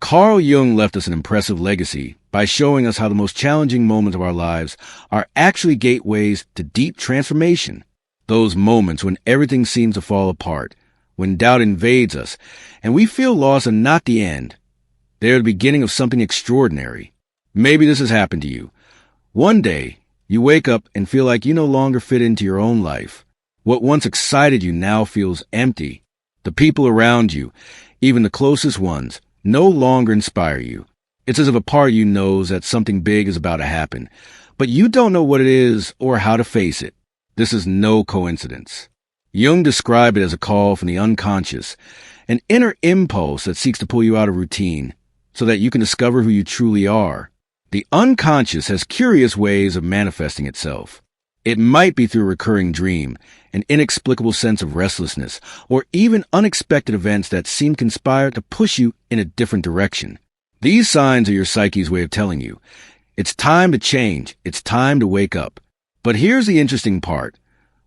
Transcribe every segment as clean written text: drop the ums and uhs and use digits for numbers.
Carl Jung left us an impressive legacy by showing us how the most challenging moments of our lives are actually gateways to deep transformation. Those moments when everything seems to fall apart, when doubt invades us, and we feel lost are not the end. They're the beginning of something extraordinary. Maybe this has happened to you. One day, you wake up and feel like you no longer fit into your own life. What once excited you now feels empty. The people around you, even the closest ones, no longer inspire you. It's as if a part of you knows that something big is about to happen, but you don't know what it is or how to face it. This is no coincidence. Jung described it as a call from the unconscious, an inner impulse that seeks to pull you out of routine so that you can discover who you truly are. The unconscious has curious ways of manifesting itself. It might be through a recurring dream, an inexplicable sense of restlessness, or even unexpected events that seem conspired to push you in a different direction. These signs are your psyche's way of telling you, it's time to change, it's time to wake up. But here's the interesting part.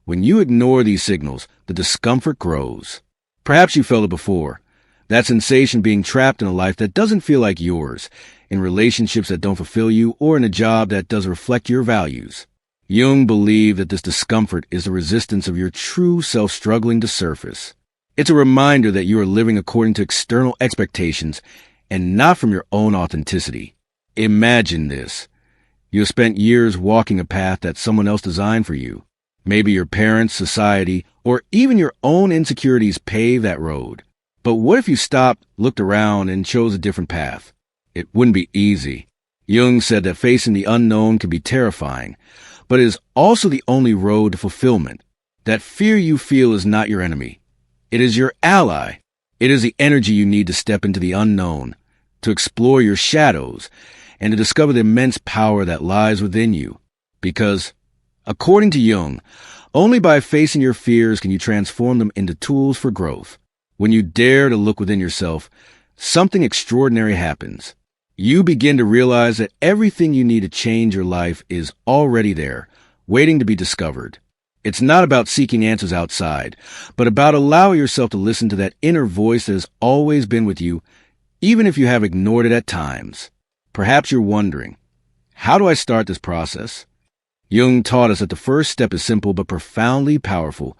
When you ignore these signals, the discomfort grows. Perhaps you felt it before. That sensation being trapped in a life that doesn't feel like yours, in relationships that don't fulfill you, or in a job that doesn't reflect your values. Jung believed that this discomfort is the resistance of your true self struggling to surface. It's a reminder that you are living according to external expectations and not from your own authenticity. Imagine this. You have spent years walking a path that someone else designed for you. Maybe your parents, society, or even your own insecurities paved that road. But what if you stopped, looked around, and chose a different path? It wouldn't be easy. Jung said that facing the unknown can be terrifying, but it is also the only road to fulfillment. That fear you feel is not your enemy. It is your ally. It is the energy you need to step into the unknown, to explore your shadows, and to discover the immense power that lies within you. Because, according to Jung, only by facing your fears can you transform them into tools for growth. When you dare to look within yourself, something extraordinary happens. You begin to realize that everything you need to change your life is already there, waiting to be discovered. It's not about seeking answers outside, but about allowing yourself to listen to that inner voice that has always been with you, even if you have ignored it at times. Perhaps you're wondering, how do I start this process? Jung taught us that the first step is simple but profoundly powerful.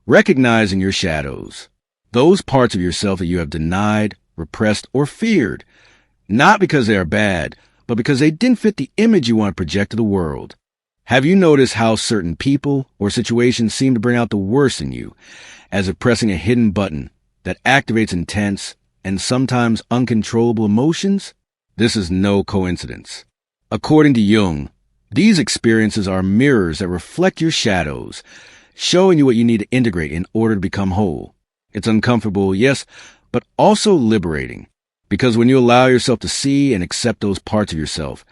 Recognizing your shadows. Those parts of yourself that you have denied, repressed, or feared. Not because they are bad, but because they didn't fit the image you want to project to the world. Have you noticed how certain people or situations seem to bring out the worst in you, as if pressing a hidden button that activates intense and sometimes uncontrollable emotions? This is no coincidence. According to Jung, these experiences are mirrors that reflect your shadows, showing you what you need to integrate in order to become whole. It's uncomfortable, yes, but also liberating. Because when you allow yourself to see and accept those parts of yourself,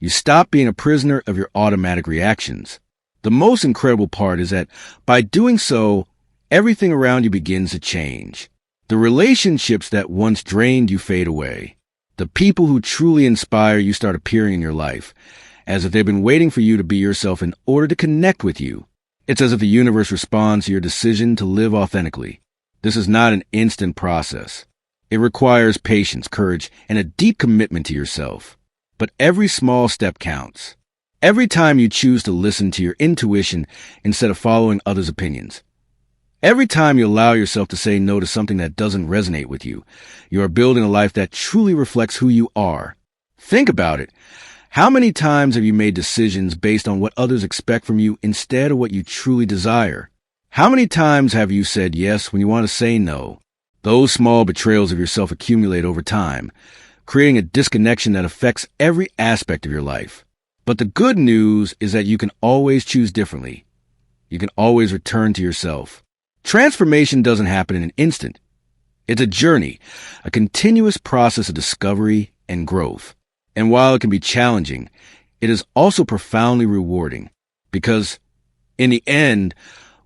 you stop being a prisoner of your automatic reactions. The most incredible part is that by doing so, everything around you begins to change. The relationships that once drained you fade away. The people who truly inspire you start appearing in your life, as if they've been waiting for you to be yourself in order to connect with you. It's as if the universe responds to your decision to live authentically. This is not an instant process. It requires patience, courage, and a deep commitment to yourself. But every small step counts. Every time you choose to listen to your intuition instead of following others' opinions. Every time you allow yourself to say no to something that doesn't resonate with you, you are building a life that truly reflects who you are. Think about it. How many times have you made decisions based on what others expect from you instead of what you truly desire? How many times have you said yes when you want to say no? Those small betrayals of yourself accumulate over time, creating a disconnection that affects every aspect of your life. But the good news is that you can always choose differently. You can always return to yourself. Transformation doesn't happen in an instant. It's a journey, a continuous process of discovery and growth. And while it can be challenging, it is also profoundly rewarding. Because, in the end,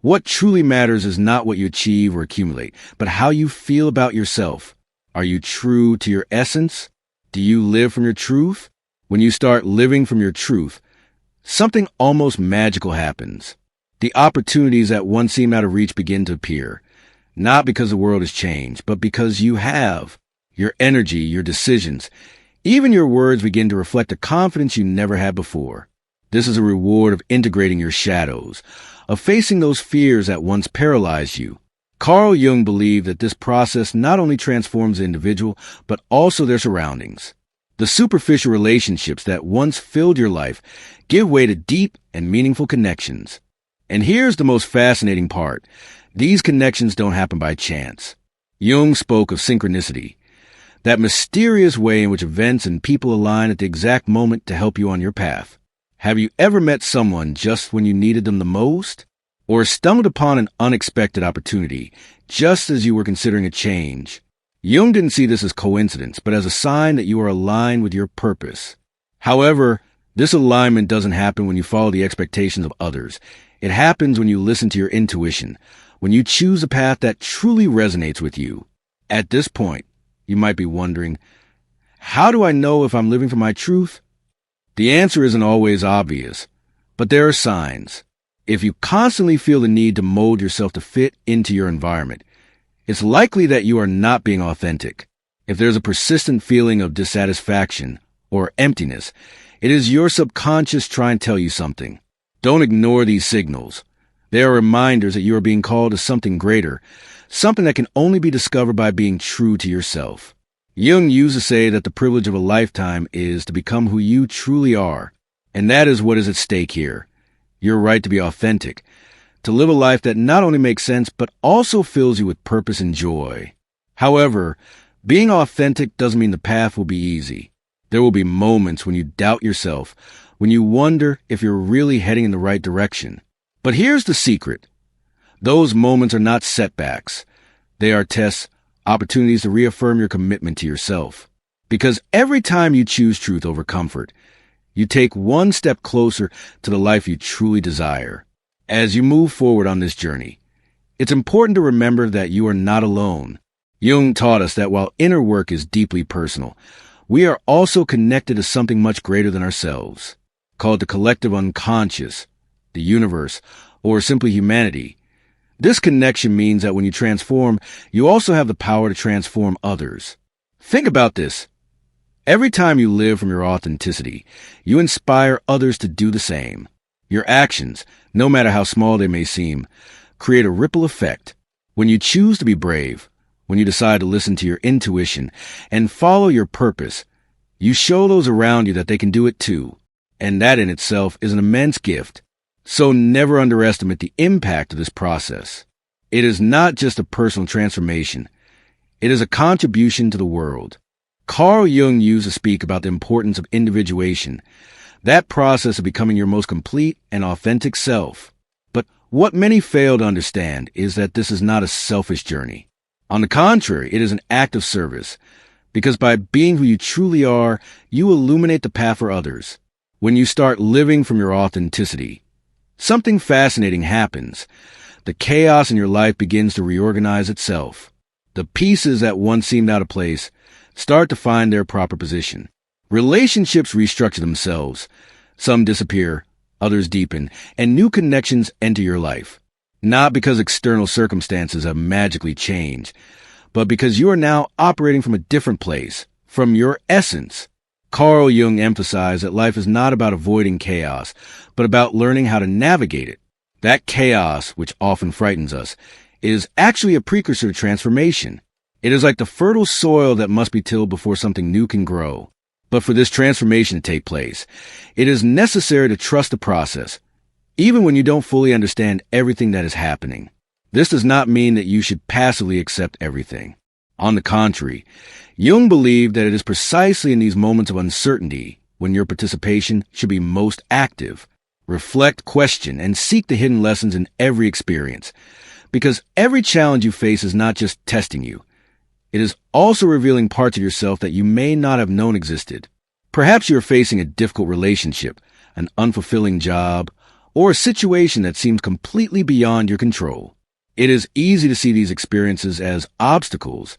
what truly matters is not what you achieve or accumulate, but how you feel about yourself. Are you true to your essence? Do you live from your truth? When you start living from your truth, something almost magical happens. The opportunities that once seemed out of reach begin to appear, not because the world has changed, but because you have. Your energy, your decisions, even your words begin to reflect a confidence you never had before. This is a reward of integrating your shadows, of facing those fears that once paralyzed you. Carl Jung believed that this process not only transforms the individual, but also their surroundings. The superficial relationships that once filled your life give way to deep and meaningful connections. And here's the most fascinating part. These connections don't happen by chance. Jung spoke of synchronicity, that mysterious way in which events and people align at the exact moment to help you on your path. Have you ever met someone just when you needed them the most? Or stumbled upon an unexpected opportunity just as you were considering a change? Jung didn't see this as coincidence, but as a sign that you are aligned with your purpose. However, this alignment doesn't happen when you follow the expectations of others. It happens when you listen to your intuition, when you choose a path that truly resonates with you. At this point, you might be wondering, how do I know if I'm living for my truth? The answer isn't always obvious, but there are signs. If you constantly feel the need to mold yourself to fit into your environment, it's likely that you are not being authentic. If there's a persistent feeling of dissatisfaction or emptiness, it is your subconscious trying to tell you something. Don't ignore these signals. They are reminders that you are being called to something greater, something that can only be discovered by being true to yourself. Jung used to say that the privilege of a lifetime is to become who you truly are, and that is what is at stake here. Your right to be authentic, to live a life that not only makes sense, but also fills you with purpose and joy. However, being authentic doesn't mean the path will be easy. There will be moments when you doubt yourself, when you wonder if you're really heading in the right direction. But here's the secret. Those moments are not setbacks. They are tests, opportunities to reaffirm your commitment to yourself. Because every time you choose truth over comfort, you take one step closer to the life you truly desire. As you move forward on this journey, it's important to remember that you are not alone. Jung taught us that while inner work is deeply personal, we are also connected to something much greater than ourselves, called the collective unconscious, the universe, or simply humanity. This connection means that when you transform, you also have the power to transform others. Think about this. Every time you live from your authenticity, you inspire others to do the same. Your actions, no matter how small they may seem, create a ripple effect. When you choose to be brave, when you decide to listen to your intuition and follow your purpose, you show those around you that they can do it too. And that in itself is an immense gift. So never underestimate the impact of this process. It is not just a personal transformation. It is a contribution to the world. Carl Jung used to speak about the importance of individuation, that process of becoming your most complete and authentic self. But what many fail to understand is that this is not a selfish journey. On the contrary, it is an act of service, because by being who you truly are, you illuminate the path for others. When you start living from your authenticity, something fascinating happens. The chaos in your life begins to reorganize itself. The pieces that once seemed out of place start to find their proper position. Relationships restructure themselves. Some disappear, others deepen, and new connections enter your life. Not because external circumstances have magically changed, but because you are now operating from a different place, from your essence. Carl Jung emphasized that life is not about avoiding chaos, but about learning how to navigate it. That chaos, which often frightens us, is actually a precursor to transformation. It is like the fertile soil that must be tilled before something new can grow. But for this transformation to take place, it is necessary to trust the process, even when you don't fully understand everything that is happening. This does not mean that you should passively accept everything. On the contrary, Jung believed that it is precisely in these moments of uncertainty when your participation should be most active. Reflect, question, and seek the hidden lessons in every experience. Because every challenge you face is not just testing you. It is also revealing parts of yourself that you may not have known existed. Perhaps you're facing a difficult relationship, an unfulfilling job, or a situation that seems completely beyond your control. It is easy to see these experiences as obstacles,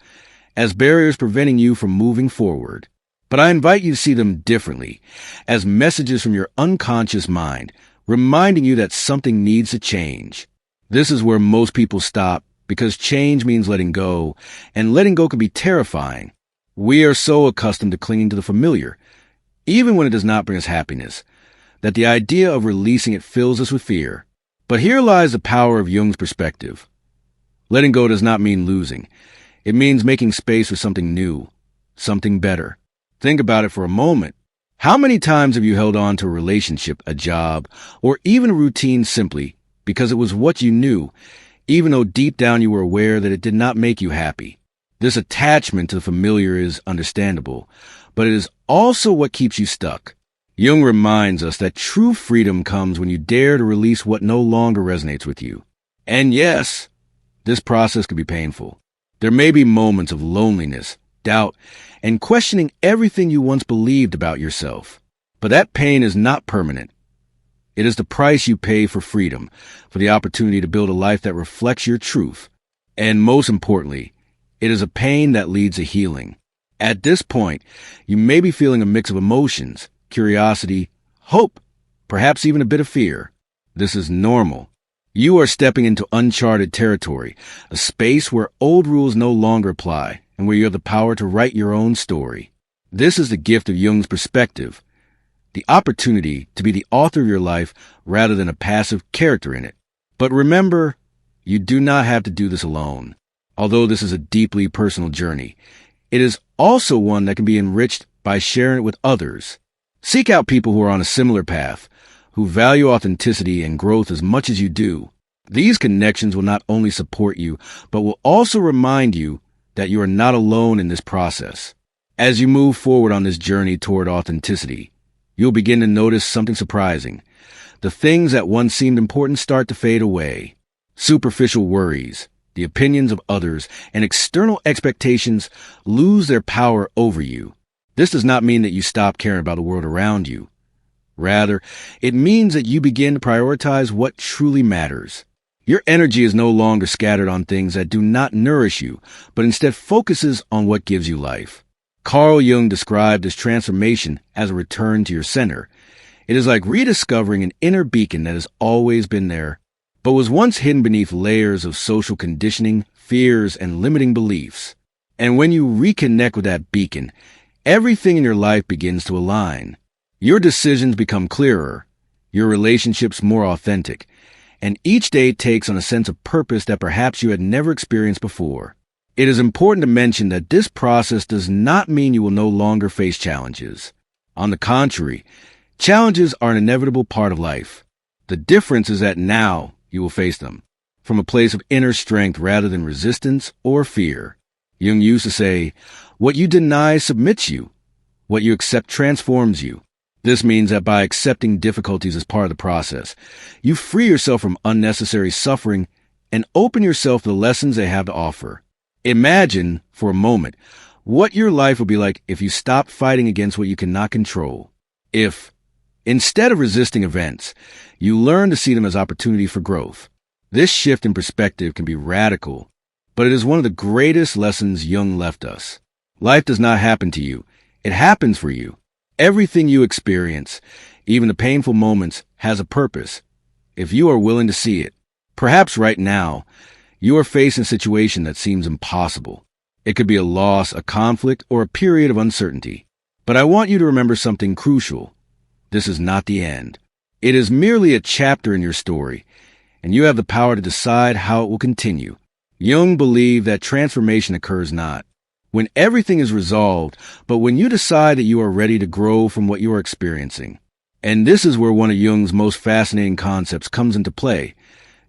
as barriers preventing you from moving forward. But I invite you to see them differently, as messages from your unconscious mind, reminding you that something needs to change. This is where most people stop, because change means letting go, and letting go can be terrifying. We are so accustomed to clinging to the familiar, even when it does not bring us happiness, that the idea of releasing it fills us with fear. But here lies the power of Jung's perspective. Letting go does not mean losing. It means making space for something new, something better. Think about it for a moment. How many times have you held on to a relationship, a job, or even a routine simply because it was what you knew, even though deep down you were aware that it did not make you happy? This attachment to the familiar is understandable, but it is also what keeps you stuck. Jung reminds us that true freedom comes when you dare to release what no longer resonates with you. And yes, this process can be painful. There may be moments of loneliness, doubt, and questioning everything you once believed about yourself. But that pain is not permanent. It is the price you pay for freedom, for the opportunity to build a life that reflects your truth. And most importantly, it is a pain that leads to healing. At this point, you may be feeling a mix of emotions, curiosity, hope, perhaps even a bit of fear. This is normal. You are stepping into uncharted territory, a space where old rules no longer apply, and where you have the power to write your own story. This is the gift of Jung's perspective, the opportunity to be the author of your life rather than a passive character in it. But remember, you do not have to do this alone. Although this is a deeply personal journey, it is also one that can be enriched by sharing it with others. Seek out people who are on a similar path, who value authenticity and growth as much as you do. These connections will not only support you, but will also remind you that you are not alone in this process. As you move forward on this journey toward authenticity, you'll begin to notice something surprising. The things that once seemed important start to fade away. Superficial worries, the opinions of others, and external expectations lose their power over you. This does not mean that you stop caring about the world around you. Rather, it means that you begin to prioritize what truly matters. Your energy is no longer scattered on things that do not nourish you, but instead focuses on what gives you life. Carl Jung described this transformation as a return to your center. It is like rediscovering an inner beacon that has always been there, but was once hidden beneath layers of social conditioning, fears, and limiting beliefs. And when you reconnect with that beacon, everything in your life begins to align. Your decisions become clearer, your relationships more authentic, and each day takes on a sense of purpose that perhaps you had never experienced before. It is important to mention that this process does not mean you will no longer face challenges. On the contrary, challenges are an inevitable part of life. The difference is that now you will face them from a place of inner strength rather than resistance or fear. Jung used to say, "What you deny submits you. What you accept transforms you." This means that by accepting difficulties as part of the process, you free yourself from unnecessary suffering and open yourself to the lessons they have to offer. Imagine, for a moment, what your life would be like if you stopped fighting against what you cannot control. If, instead of resisting events, you learn to see them as opportunity for growth. This shift in perspective can be radical, but it is one of the greatest lessons Jung left us. Life does not happen to you. It happens for you. Everything you experience, even the painful moments, has a purpose, if you are willing to see it. Perhaps right now, you are facing a situation that seems impossible. It could be a loss, a conflict, or a period of uncertainty. But I want you to remember something crucial. This is not the end. It is merely a chapter in your story, and you have the power to decide how it will continue. Jung believed that transformation occurs not when everything is resolved, but when you decide that you are ready to grow from what you are experiencing. And this is where one of Jung's most fascinating concepts comes into play,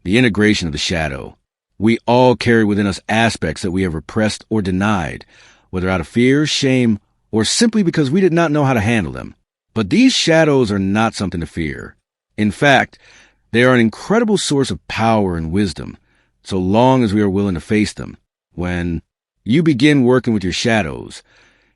the integration of the shadow. We all carry within us aspects that we have repressed or denied, whether out of fear, shame, or simply because we did not know how to handle them. But these shadows are not something to fear. In fact, they are an incredible source of power and wisdom, so long as we are willing to face them. When you begin working with your shadows,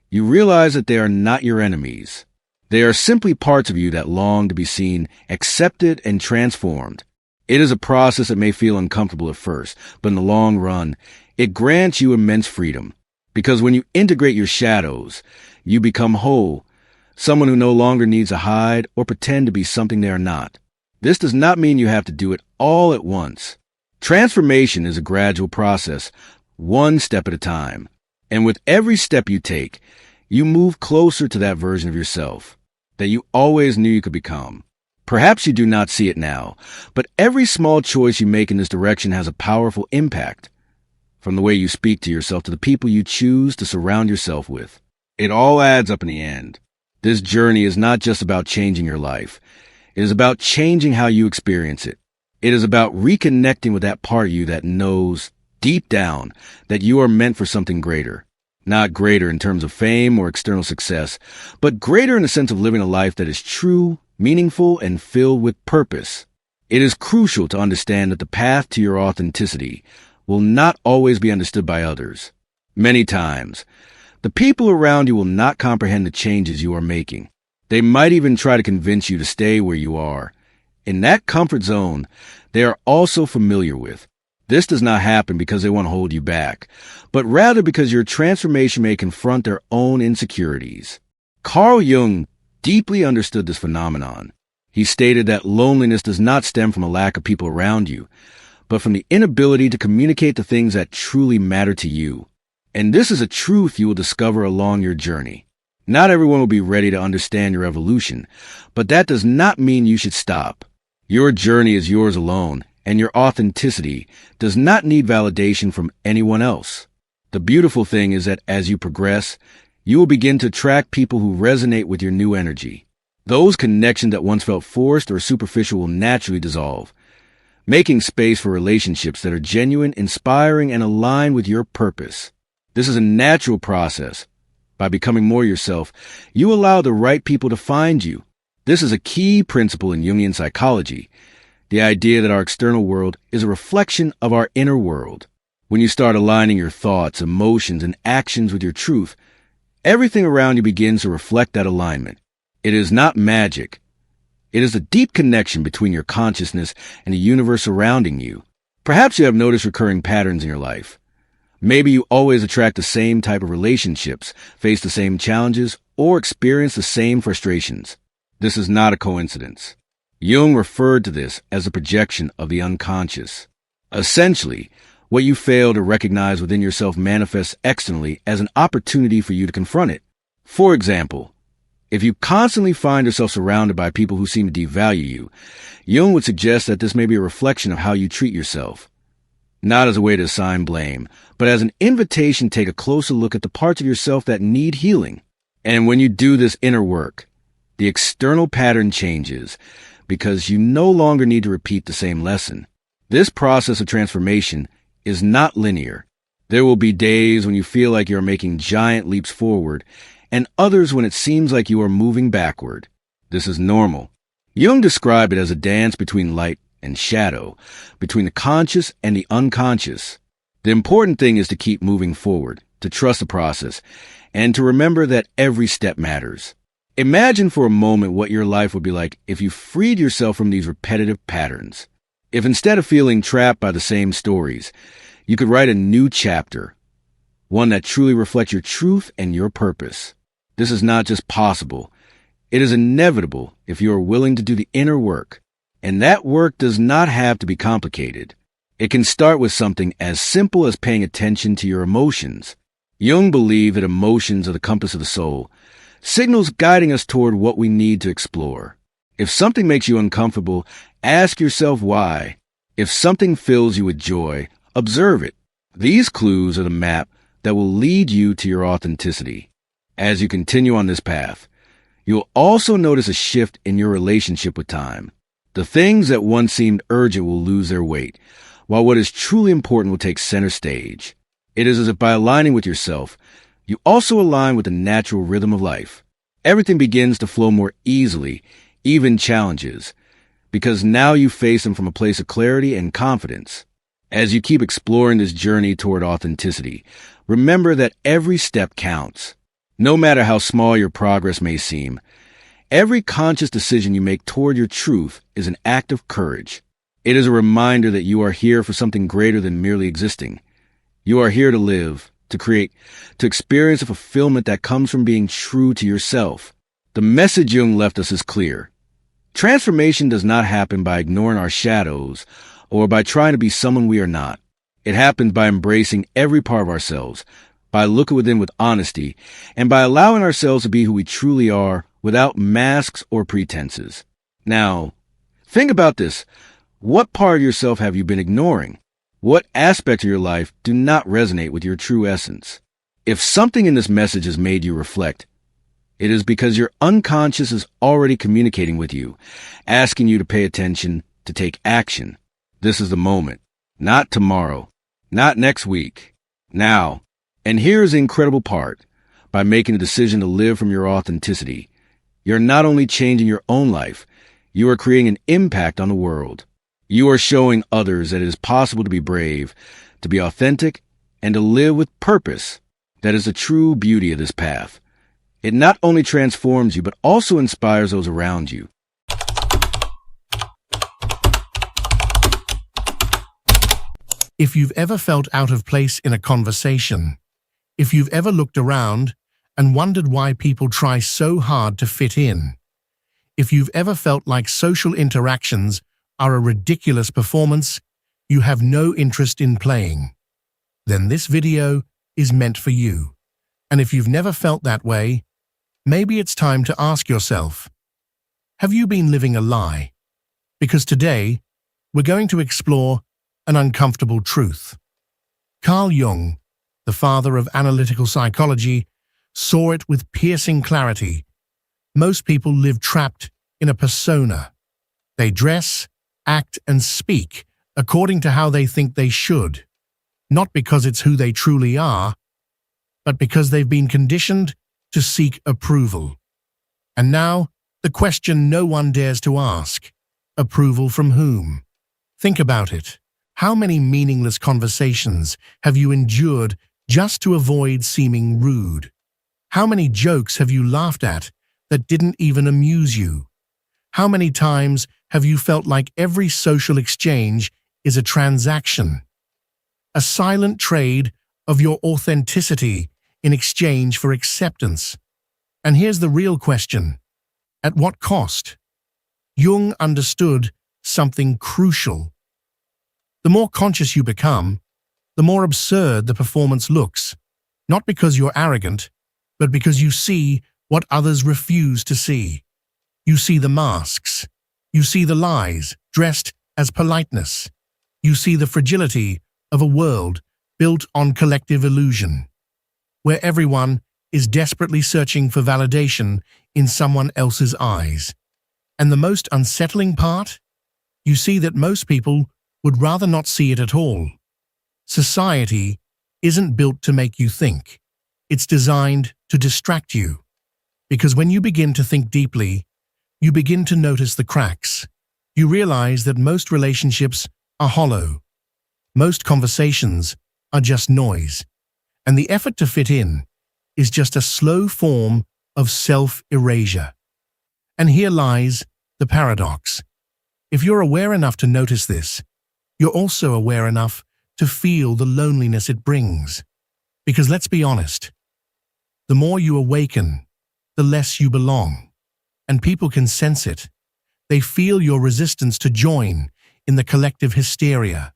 you realize that they are not your enemies. They are simply parts of you that long to be seen, accepted, and transformed. It is a process that may feel uncomfortable at first, but in the long run, it grants you immense freedom. Because when you integrate your shadows, you become whole, someone who no longer needs to hide or pretend to be something they are not. This does not mean you have to do it all at once. Transformation is a gradual process, one step at a time. And with every step you take, you move closer to that version of yourself that you always knew you could become. Perhaps you do not see it now, but every small choice you make in this direction has a powerful impact. From the way you speak to yourself to the people you choose to surround yourself with. It all adds up in the end. This journey is not just about changing your life. It is about changing how you experience it. It is about reconnecting with that part of you that knows, deep down, that you are meant for something greater. Not greater in terms of fame or external success, but greater in the sense of living a life that is true, meaningful, and filled with purpose. It is crucial to understand that the path to your authenticity will not always be understood by others. Many times, the people around you will not comprehend the changes you are making. They might even try to convince you to stay where you are. In that comfort zone, they are also familiar with. This does not happen because they want to hold you back, but rather because your transformation may confront their own insecurities. Carl Jung deeply understood this phenomenon. He stated that loneliness does not stem from a lack of people around you, but from the inability to communicate the things that truly matter to you. And this is a truth you will discover along your journey. Not everyone will be ready to understand your evolution, but that does not mean you should stop. Your journey is yours alone, and your authenticity does not need validation from anyone else. The beautiful thing is that as you progress, you will begin to attract people who resonate with your new energy. Those connections that once felt forced or superficial will naturally dissolve, making space for relationships that are genuine, inspiring, and aligned with your purpose. This is a natural process. By becoming more yourself, you allow the right people to find you. This is a key principle in Jungian psychology, the idea that our external world is a reflection of our inner world. When you start aligning your thoughts, emotions, and actions with your truth, everything around you begins to reflect that alignment. It is not magic. It is a deep connection between your consciousness and the universe surrounding you. Perhaps you have noticed recurring patterns in your life. Maybe you always attract the same type of relationships, face the same challenges, or experience the same frustrations. This is not a coincidence. Jung referred to this as a projection of the unconscious. Essentially, what you fail to recognize within yourself manifests externally as an opportunity for you to confront it. For example, if you constantly find yourself surrounded by people who seem to devalue you, Jung would suggest that this may be a reflection of how you treat yourself. Not as a way to assign blame, but as an invitation to take a closer look at the parts of yourself that need healing. And when you do this inner work, the external pattern changes because you no longer need to repeat the same lesson. This process of transformation is not linear. There will be days when you feel like you're making giant leaps forward, and others when it seems like you are moving backward. This is normal. Jung described it as a dance between light and shadow, between the conscious and the unconscious. The important thing is to keep moving forward, to trust the process, and to remember that every step matters. Imagine for a moment what your life would be like if you freed yourself from these repetitive patterns. If instead of feeling trapped by the same stories, you could write a new chapter, one that truly reflects your truth and your purpose. This is not just possible. It is inevitable if you are willing to do the inner work. And that work does not have to be complicated. It can start with something as simple as paying attention to your emotions. Jung believed that emotions are the compass of the soul, signals guiding us toward what we need to explore. If something makes you uncomfortable, ask yourself why. If something fills you with joy, observe it. These clues are the map that will lead you to your authenticity. As you continue on this path, you'll also notice a shift in your relationship with time. The things that once seemed urgent will lose their weight, while what is truly important will take center stage. It is as if by aligning with yourself, you also align with the natural rhythm of life. Everything begins to flow more easily, even challenges, because now you face them from a place of clarity and confidence. As you keep exploring this journey toward authenticity, remember that every step counts. No matter how small your progress may seem, every conscious decision you make toward your truth is an act of courage. It is a reminder that you are here for something greater than merely existing. You are here to live, to create, to experience a fulfillment that comes from being true to yourself. The message Jung left us is clear. Transformation does not happen by ignoring our shadows or by trying to be someone we are not. It happens by embracing every part of ourselves, by looking within with honesty, and by allowing ourselves to be who we truly are without masks or pretenses. Now, think about this. What part of yourself have you been ignoring? What aspects of your life do not resonate with your true essence? If something in this message has made you reflect, it is because your unconscious is already communicating with you, asking you to pay attention, to take action. This is the moment. Not tomorrow. Not next week. Now. And here is the incredible part. By making a decision to live from your authenticity, you're not only changing your own life, you are creating an impact on the world. You are showing others that it is possible to be brave, to be authentic, and to live with purpose. That is the true beauty of this path. It not only transforms you, but also inspires those around you. If you've ever felt out of place in a conversation, if you've ever looked around and wondered why people try so hard to fit in, if you've ever felt like social interactions are a ridiculous performance you have no interest in playing, then this video is meant for you. And if you've never felt that way, maybe it's time to ask yourself, have you been living a lie? Because today, we're going to explore an uncomfortable truth. Carl Jung, the father of analytical psychology, saw it with piercing clarity. Most people live trapped in a persona. They dress, act, and speak according to how they think they should, not because it's who they truly are, but because they've been conditioned to seek approval. And now, the question no one dares to ask: approval from whom? Think about it. How many meaningless conversations have you endured just to avoid seeming rude? How many jokes have you laughed at that didn't even amuse you? How many times have you felt like every social exchange is a transaction? A silent trade of your authenticity in exchange for acceptance. And here's the real question: at what cost? Jung understood something crucial. The more conscious you become, the more absurd the performance looks, not because you're arrogant, but because you see what others refuse to see. You see the masks. You see the lies dressed as politeness. You see the fragility of a world built on collective illusion, where everyone is desperately searching for validation in someone else's eyes. And the most unsettling part? You see that most people would rather not see it at all. Society isn't built to make you think. It's designed to distract you. Because when you begin to think deeply, you begin to notice the cracks. You realize that most relationships are hollow. Most conversations are just noise. And the effort to fit in is just a slow form of self-erasure. And here lies the paradox. If you're aware enough to notice this, you're also aware enough to feel the loneliness it brings. Because let's be honest, the more you awaken, the less you belong. And people can sense it. They feel your resistance to join in the collective hysteria.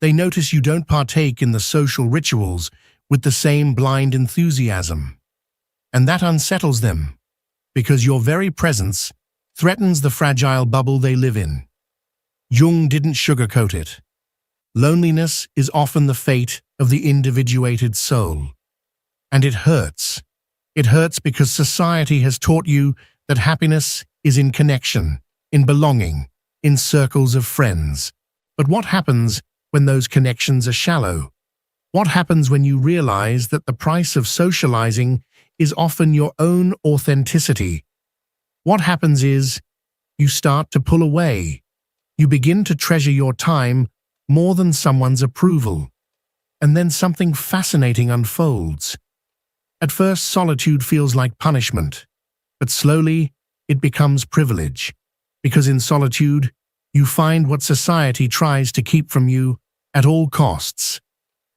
They notice you don't partake in the social rituals with the same blind enthusiasm. And that unsettles them, because your very presence threatens the fragile bubble they live in. Jung didn't sugarcoat it. Loneliness is often the fate of the individuated soul. And it hurts. It hurts because society has taught you that happiness is in connection, in belonging, in circles of friends. But what happens when those connections are shallow? What happens when you realize that the price of socializing is often your own authenticity? What happens is you start to pull away. You begin to treasure your time more than someone's approval. And then something fascinating unfolds. At first, solitude feels like punishment, but slowly it becomes privilege. Because in solitude, you find what society tries to keep from you at all costs: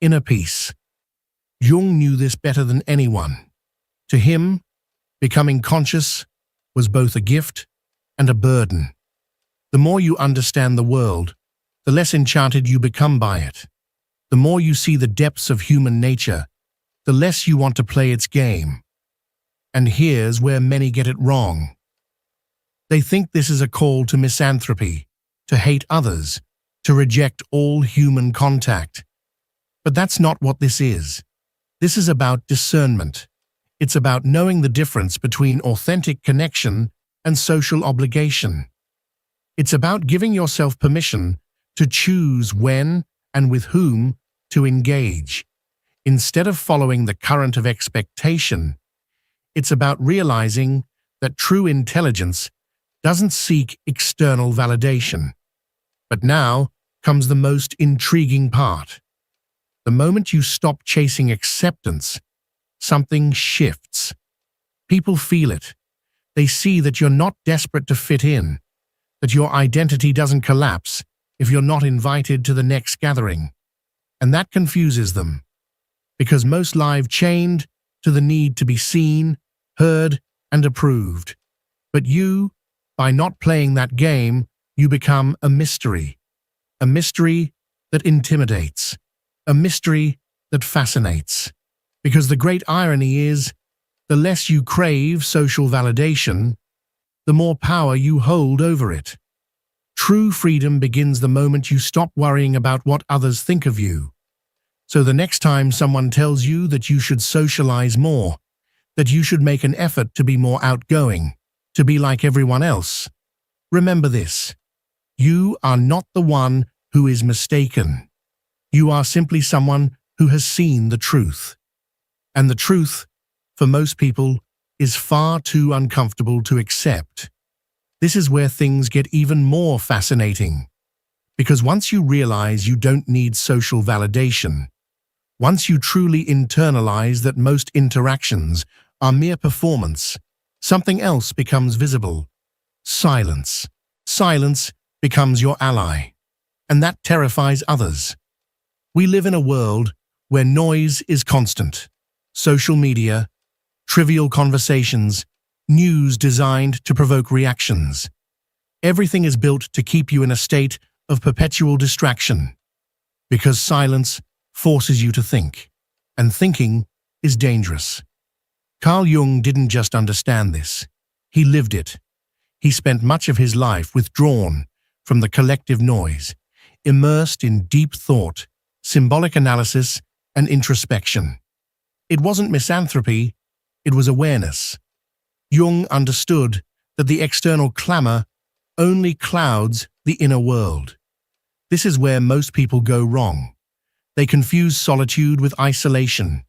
inner peace. Jung knew this better than anyone. To him, becoming conscious was both a gift and a burden. The more you understand the world, the less enchanted you become by it. The more you see the depths of human nature, the less you want to play its game. And here's where many get it wrong. They think this is a call to misanthropy, to hate others, to reject all human contact. But that's not what this is. This is about discernment. It's about knowing the difference between authentic connection and social obligation. It's about giving yourself permission to choose when and with whom to engage. Instead of following the current of expectation, it's about realizing that true intelligence doesn't seek external validation. But now comes the most intriguing part. The moment you stop chasing acceptance, something shifts. People feel it. They see that you're not desperate to fit in, that your identity doesn't collapse if you're not invited to the next gathering. And that confuses them, because most live chained to the need to be seen, heard, and approved. But you, by not playing that game, you become a mystery that intimidates, a mystery that fascinates. Because the great irony is, the less you crave social validation, the more power you hold over it. True freedom begins the moment you stop worrying about what others think of you. So the next time someone tells you that you should socialize more, that you should make an effort to be more outgoing, to be like everyone else, remember this: you are not the one who is mistaken. You are simply someone who has seen the truth. And the truth, for most people, is far too uncomfortable to accept. This is where things get even more fascinating. Because once you realize you don't need social validation, once you truly internalize that most interactions are mere performance, something else becomes visible: silence. Silence becomes your ally. And that terrifies others. We live in a world where noise is constant. Social media, trivial conversations, news designed to provoke reactions. Everything is built to keep you in a state of perpetual distraction. Because silence forces you to think, and thinking is dangerous. Carl Jung didn't just understand this, he lived it. He spent much of his life withdrawn from the collective noise, immersed in deep thought, symbolic analysis, and introspection. It wasn't misanthropy, it was awareness. Jung understood that the external clamor only clouds the inner world. This is where most people go wrong. They confuse solitude with isolation.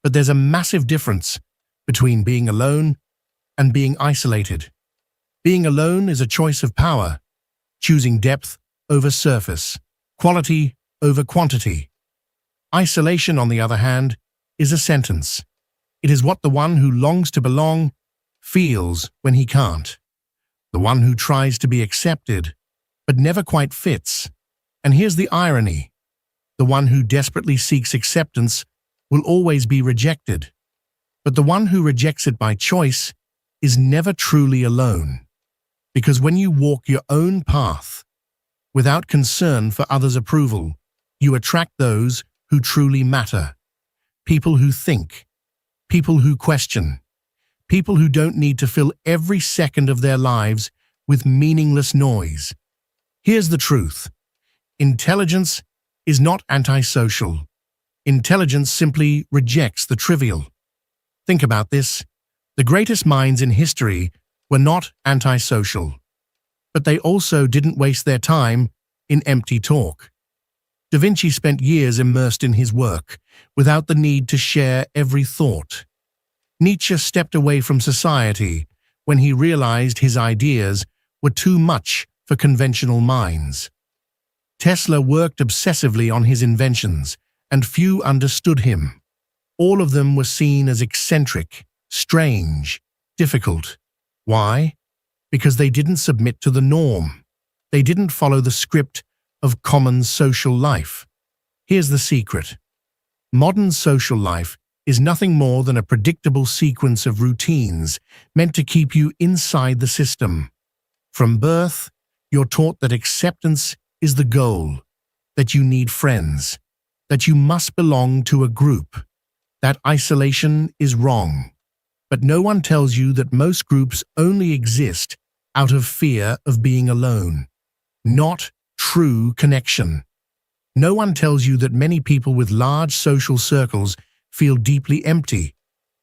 But there's a massive difference between being alone and being isolated. Being alone is a choice of power, choosing depth over surface, quality over quantity. Isolation, on the other hand, is a sentence. It is what the one who longs to belong feels when he can't. The one who tries to be accepted, but never quite fits. And here's the irony. The one who desperately seeks acceptance will always be rejected. But the one who rejects it by choice is never truly alone. Because when you walk your own path, without concern for others' approval, you attract those who truly matter. People who think, people who question, people who don't need to fill every second of their lives with meaningless noise. Here's the truth. Intelligence is not antisocial. Intelligence simply rejects the trivial. Think about this. The greatest minds in history were not antisocial, but they also didn't waste their time in empty talk. Da Vinci spent years immersed in his work without the need to share every thought. Nietzsche stepped away from society when he realized his ideas were too much for conventional minds. Tesla worked obsessively on his inventions, and few understood him. All of them were seen as eccentric, strange, difficult. Why? Because they didn't submit to the norm. They didn't follow the script of common social life. Here's the secret. Modern social life is nothing more than a predictable sequence of routines meant to keep you inside the system. From birth, you're taught that acceptance is the goal, that you need friends, that you must belong to a group, that isolation is wrong. But no one tells you that most groups only exist out of fear of being alone, not true connection. No one tells you that many people with large social circles feel deeply empty.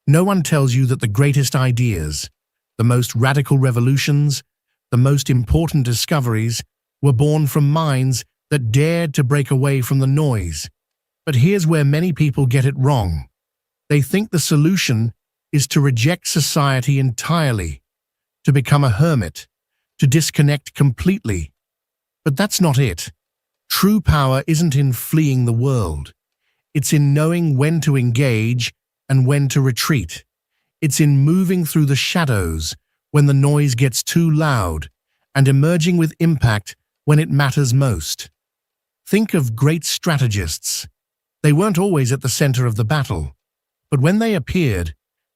No one tells you that the greatest ideas, the most radical revolutions, the most important discoveries were born from minds that dared to break away from the noise. But here's where many people get it wrong. They think the solution is to reject society entirely, to become a hermit, to disconnect completely. But that's not it. True power isn't in fleeing the world. It's in knowing when to engage and when to retreat. It's in moving through the shadows when the noise gets too loud and emerging with impact when it matters most. Think of great strategists. They weren't always at the center of the battle, but when they appeared,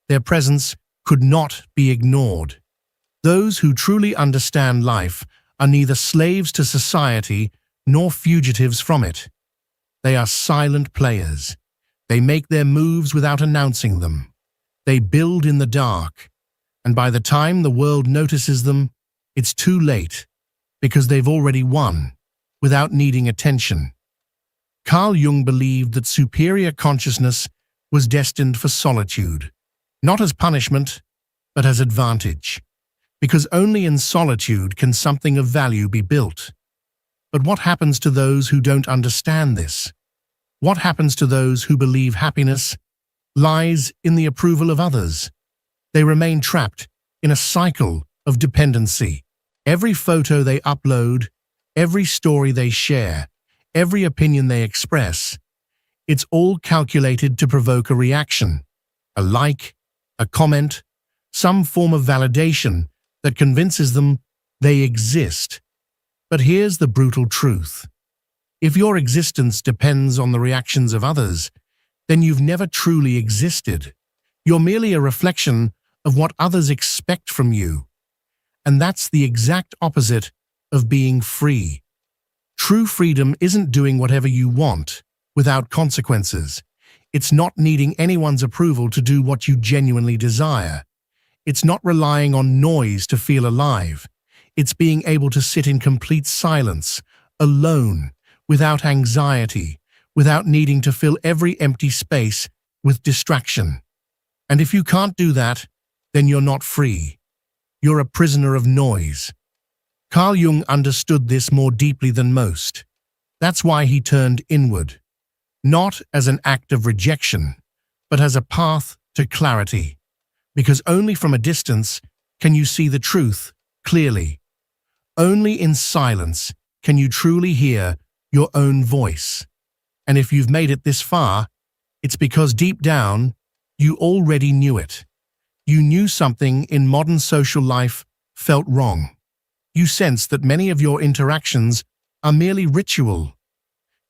their presence could not be ignored. Those who truly understand life are neither slaves to society nor fugitives from it. They are silent players. They make their moves without announcing them. They build in the dark, and by the time the world notices them, it's too late, because they've already won, without needing attention. Carl Jung believed that superior consciousness was destined for solitude, not as punishment, but as advantage, because only in solitude can something of value be built. But what happens to those who don't understand this? What happens to those who believe happiness lies in the approval of others? They remain trapped in a cycle of dependency. Every photo they upload, every story they share, every opinion they express, it's all calculated to provoke a reaction, a like, a comment, some form of validation that convinces them they exist. But here's the brutal truth. If your existence depends on the reactions of others, then you've never truly existed. You're merely a reflection of what others expect from you. And that's the exact opposite of being free. True freedom isn't doing whatever you want without consequences. It's not needing anyone's approval to do what you genuinely desire. It's not relying on noise to feel alive. It's being able to sit in complete silence, alone, without anxiety, without needing to fill every empty space with distraction. And if you can't do that, then you're not free. You're a prisoner of noise. Carl Jung understood this more deeply than most. That's why he turned inward, not as an act of rejection, but as a path to clarity. Because only from a distance can you see the truth clearly. Only in silence can you truly hear your own voice. And if you've made it this far, it's because deep down, you already knew it. You knew something in modern social life felt wrong. You sensed that many of your interactions are merely ritual.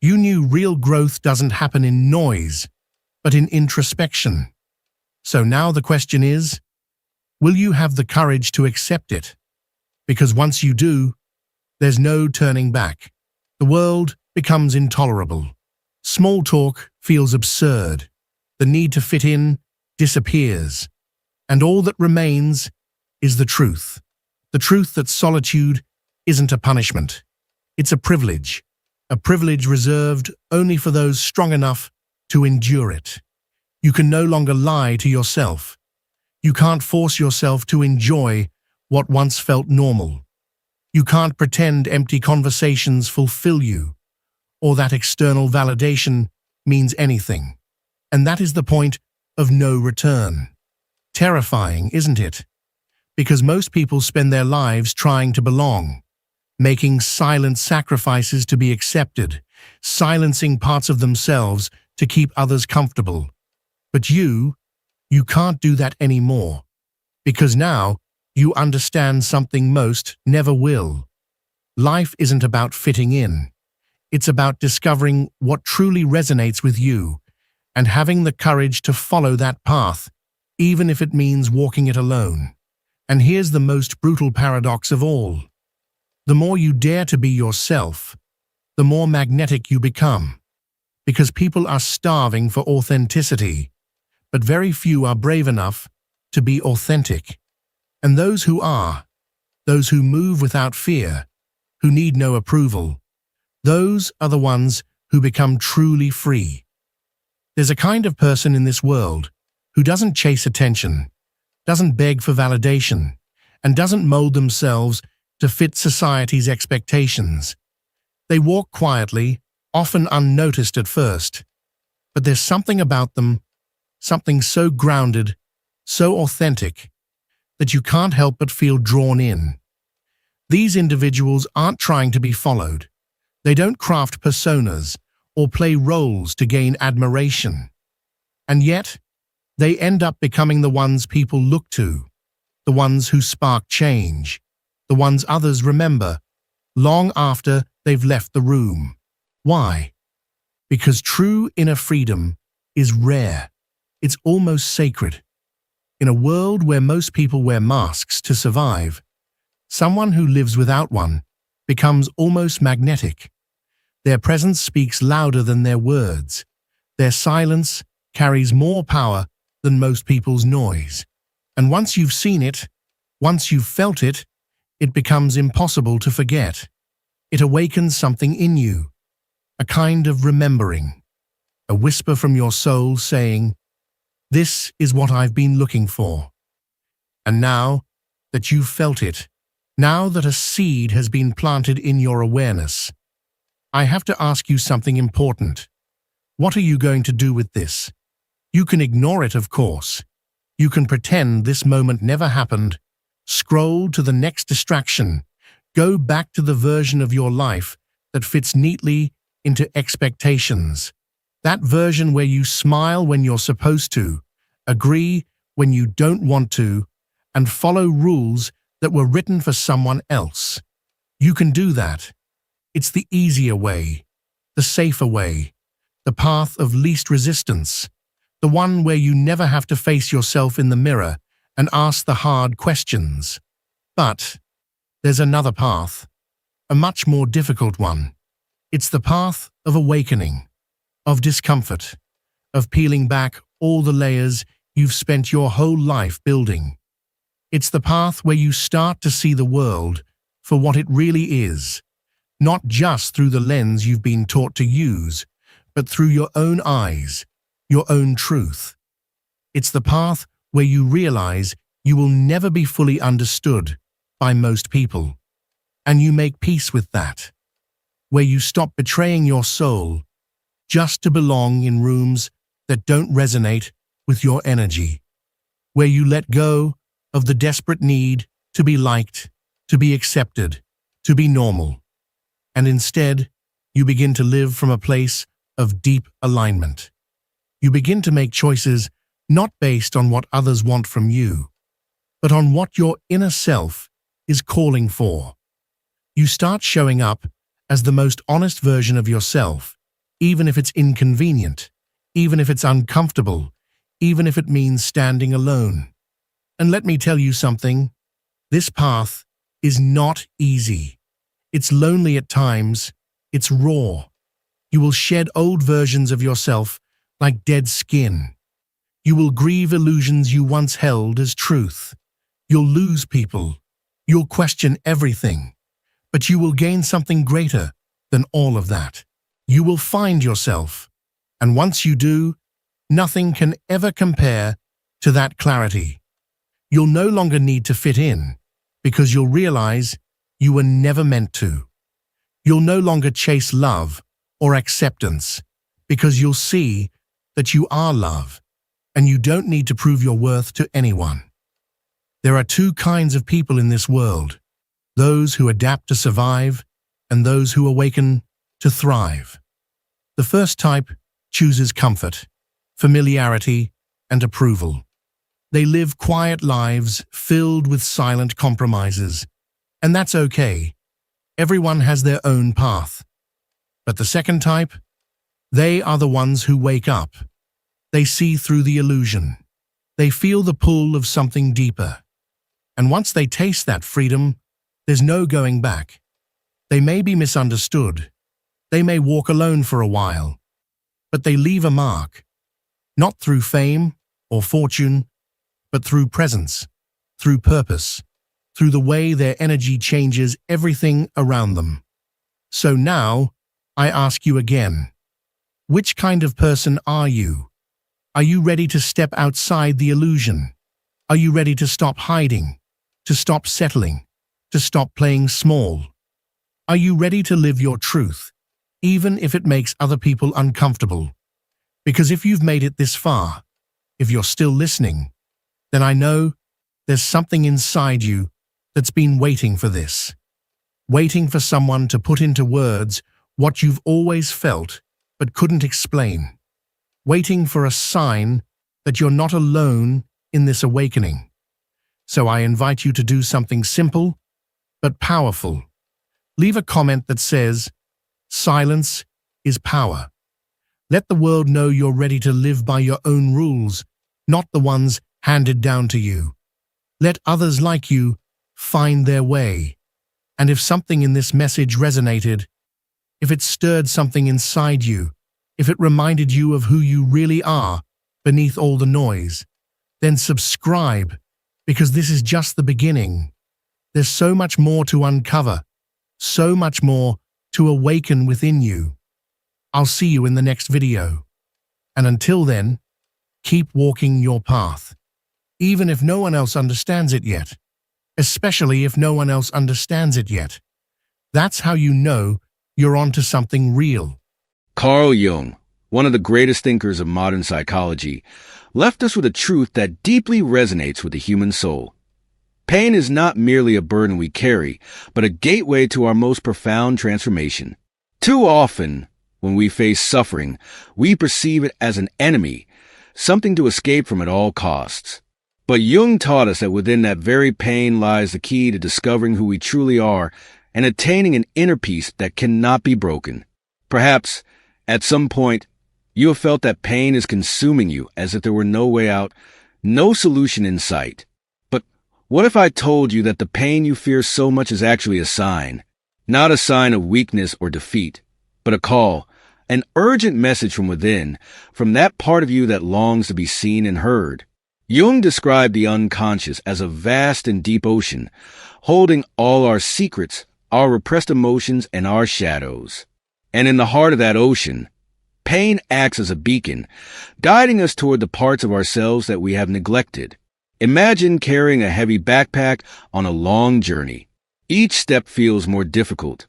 You knew real growth doesn't happen in noise, but in introspection. So now the question is, will you have the courage to accept it? Because once you do, there's no turning back. The world becomes intolerable. Small talk feels absurd. The need to fit in disappears. And all that remains is the truth. The truth that solitude isn't a punishment. It's a privilege reserved only for those strong enough to endure it. You can no longer lie to yourself. You can't force yourself to enjoy what once felt normal. You can't pretend empty conversations fulfill you, or that external validation means anything. And that is the point of no return. Terrifying, isn't it? Because most people spend their lives trying to belong, making silent sacrifices to be accepted, silencing parts of themselves to keep others comfortable. But you can't do that anymore, because now you understand something most never will. Life isn't about fitting in. It's about discovering what truly resonates with you and having the courage to follow that path, even if it means walking it alone. And here's the most brutal paradox of all. The more you dare to be yourself, the more magnetic you become, because people are starving for authenticity. but very few are brave enough to be authentic. And those who are, those who move without fear, who need no approval, those are the ones who become truly free. There's a kind of person in this world who doesn't chase attention, doesn't beg for validation, and doesn't mold themselves to fit society's expectations. They walk quietly, often unnoticed at first, but there's something about them, something so grounded, so authentic, that you can't help but feel drawn in. These individuals aren't trying to be followed. They don't craft personas or play roles to gain admiration. And yet, they end up becoming the ones people look to, the ones who spark change, the ones others remember long after they've left the room. Why? Because true inner freedom is rare. It's almost sacred. In a world where most people wear masks to survive, someone who lives without one becomes almost magnetic. Their presence speaks louder than their words. Their silence carries more power than most people's noise. And once you've seen it, once you've felt it, it becomes impossible to forget. It awakens something in you, a kind of remembering, a whisper from your soul saying, "This is what I've been looking for." And now that you've felt it, now that a seed has been planted in your awareness, I have to ask you something important. What are you going to do with this? You can ignore it, of course. You can pretend this moment never happened, scroll to the next distraction, go back to the version of your life that fits neatly into expectations. That version where you smile when you're supposed to, agree when you don't want to, and follow rules that were written for someone else. You can do that. It's the easier way, the safer way, the path of least resistance, the one where you never have to face yourself in the mirror and ask the hard questions. But there's another path, a much more difficult one. It's the path of awakening, of discomfort, of peeling back all the layers you've spent your whole life building. It's the path where you start to see the world for what it really is, not just through the lens you've been taught to use, but through your own eyes, your own truth. It's the path where you realize you will never be fully understood by most people, and you make peace with that, where you stop betraying your soul just to belong in rooms that don't resonate with your energy, where you let go of the desperate need to be liked, to be accepted, to be normal, and instead you begin to live from a place of deep alignment. You begin to make choices not based on what others want from you, but on what your inner self is calling for. You start showing up as the most honest version of yourself, even if it's inconvenient, even if it's uncomfortable, even if it means standing alone. And let me tell you something, this path is not easy. It's lonely at times, it's raw. You will shed old versions of yourself like dead skin. You will grieve illusions you once held as truth. You'll lose people. You'll question everything. But you will gain something greater than all of that. You will find yourself. And once you do, nothing can ever compare to that clarity. You'll no longer need to fit in, because you'll realize you were never meant to. You'll no longer chase love or acceptance, because you'll see that you are love, and you don't need to prove your worth to anyone. There are two kinds of people in this world, those who adapt to survive and those who awaken to thrive. The first type chooses comfort, familiarity, and approval. They live quiet lives filled with silent compromises, and that's okay. Everyone has their own path. But the second type, they are the ones who wake up. They see through the illusion. They feel the pull of something deeper. And once they taste that freedom, there's no going back. They may be misunderstood. They may walk alone for a while. But they leave a mark, not through fame or fortune, but through presence, through purpose, through the way their energy changes everything around them. So now, I ask you again, which kind of person are you? Are you ready to step outside the illusion? Are you ready to stop hiding, to stop settling, to stop playing small? Are you ready to live your truth, even if it makes other people uncomfortable? Because if you've made it this far, if you're still listening, then I know there's something inside you that's been waiting for this, waiting for someone to put into words what you've always felt but couldn't explain, waiting for a sign that you're not alone in this awakening. So I invite you to do something simple but powerful. Leave a comment that says, "Silence is power." Let the world know you're ready to live by your own rules, not the ones handed down to you. Let others like you find their way. And if something in this message resonated, if it stirred something inside you, if it reminded you of who you really are beneath all the noise, then subscribe, because this is just the beginning. There's so much more to uncover, so much more to awaken within you. I'll see you in the next video. And until then, keep walking your path, even if no one else understands it yet, especially if no one else understands it yet. That's how you know you're onto something real. Carl Jung, one of the greatest thinkers of modern psychology, left us with a truth that deeply resonates with the human soul. Pain is not merely a burden we carry, but a gateway to our most profound transformation. Too often, when we face suffering, we perceive it as an enemy, something to escape from at all costs. But Jung taught us that within that very pain lies the key to discovering who we truly are and attaining an inner peace that cannot be broken. Perhaps, at some point, you have felt that pain is consuming you as if there were no way out, no solution in sight. But what if I told you that the pain you fear so much is actually a sign? Not a sign of weakness or defeat, but a call, an urgent message from within, from that part of you that longs to be seen and heard. Jung described the unconscious as a vast and deep ocean, holding all our secrets, our repressed emotions, and our shadows. And in the heart of that ocean, pain acts as a beacon, guiding us toward the parts of ourselves that we have neglected. Imagine carrying a heavy backpack on a long journey. Each step feels more difficult.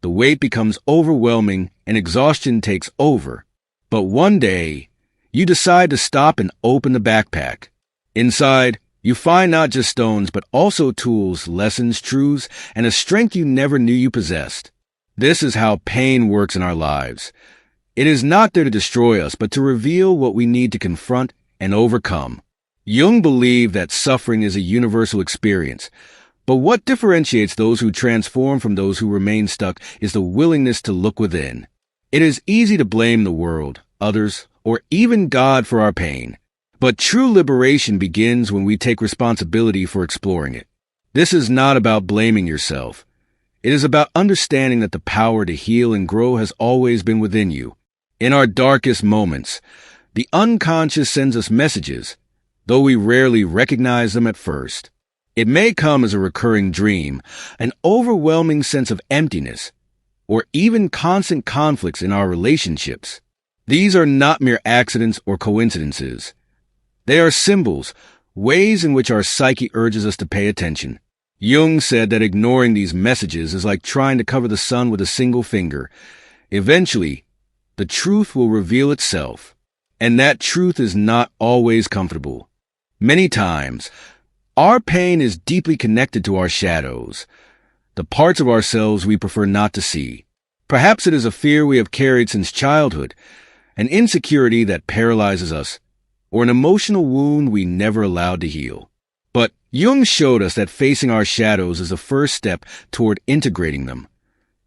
The weight becomes overwhelming and exhaustion takes over. But one day, you decide to stop and open the backpack. Inside, you find not just stones, but also tools, lessons, truths, and a strength you never knew you possessed. This is how pain works in our lives. It is not there to destroy us, but to reveal what we need to confront and overcome. Jung believed that suffering is a universal experience. But what differentiates those who transform from those who remain stuck is the willingness to look within. It is easy to blame the world, others, or even God for our pain. But true liberation begins when we take responsibility for exploring it. This is not about blaming yourself. It is about understanding that the power to heal and grow has always been within you. In our darkest moments, the unconscious sends us messages, though we rarely recognize them at first. It may come as a recurring dream, an overwhelming sense of emptiness, or even constant conflicts in our relationships. These are not mere accidents or coincidences. They are symbols, ways in which our psyche urges us to pay attention. Jung said that ignoring these messages is like trying to cover the sun with a single finger. Eventually, the truth will reveal itself, and that truth is not always comfortable. Many times, our pain is deeply connected to our shadows, the parts of ourselves we prefer not to see. Perhaps it is a fear we have carried since childhood, an insecurity that paralyzes us, or an emotional wound we never allowed to heal. But Jung showed us that facing our shadows is the first step toward integrating them,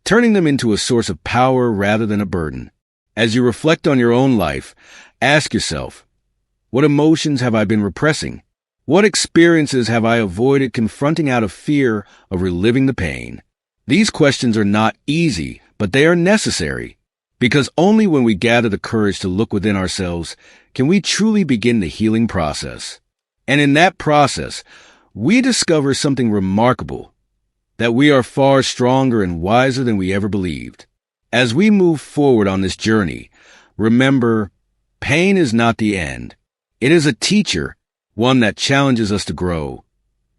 turning them into a source of power rather than a burden. As you reflect on your own life, ask yourself, what emotions have I been repressing? What experiences have I avoided confronting out of fear of reliving the pain? These questions are not easy, but they are necessary. Because only when we gather the courage to look within ourselves can we truly begin the healing process. And in that process, we discover something remarkable, that we are far stronger and wiser than we ever believed. As we move forward on this journey, remember, pain is not the end. It is a teacher, one that challenges us to grow,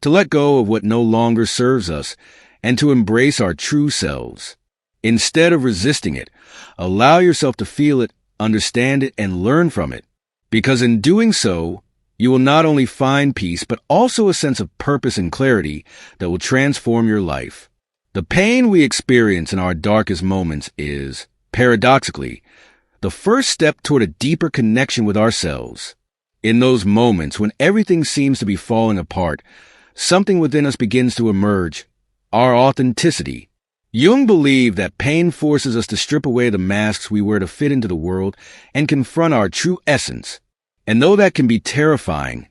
to let go of what no longer serves us, and to embrace our true selves. Instead of resisting it, allow yourself to feel it, understand it, and learn from it. Because in doing so, you will not only find peace, but also a sense of purpose and clarity that will transform your life. The pain we experience in our darkest moments is, paradoxically, the first step toward a deeper connection with ourselves. In those moments when everything seems to be falling apart, something within us begins to emerge, our authenticity. Jung believed that pain forces us to strip away the masks we wear to fit into the world and confront our true essence. And though that can be terrifying,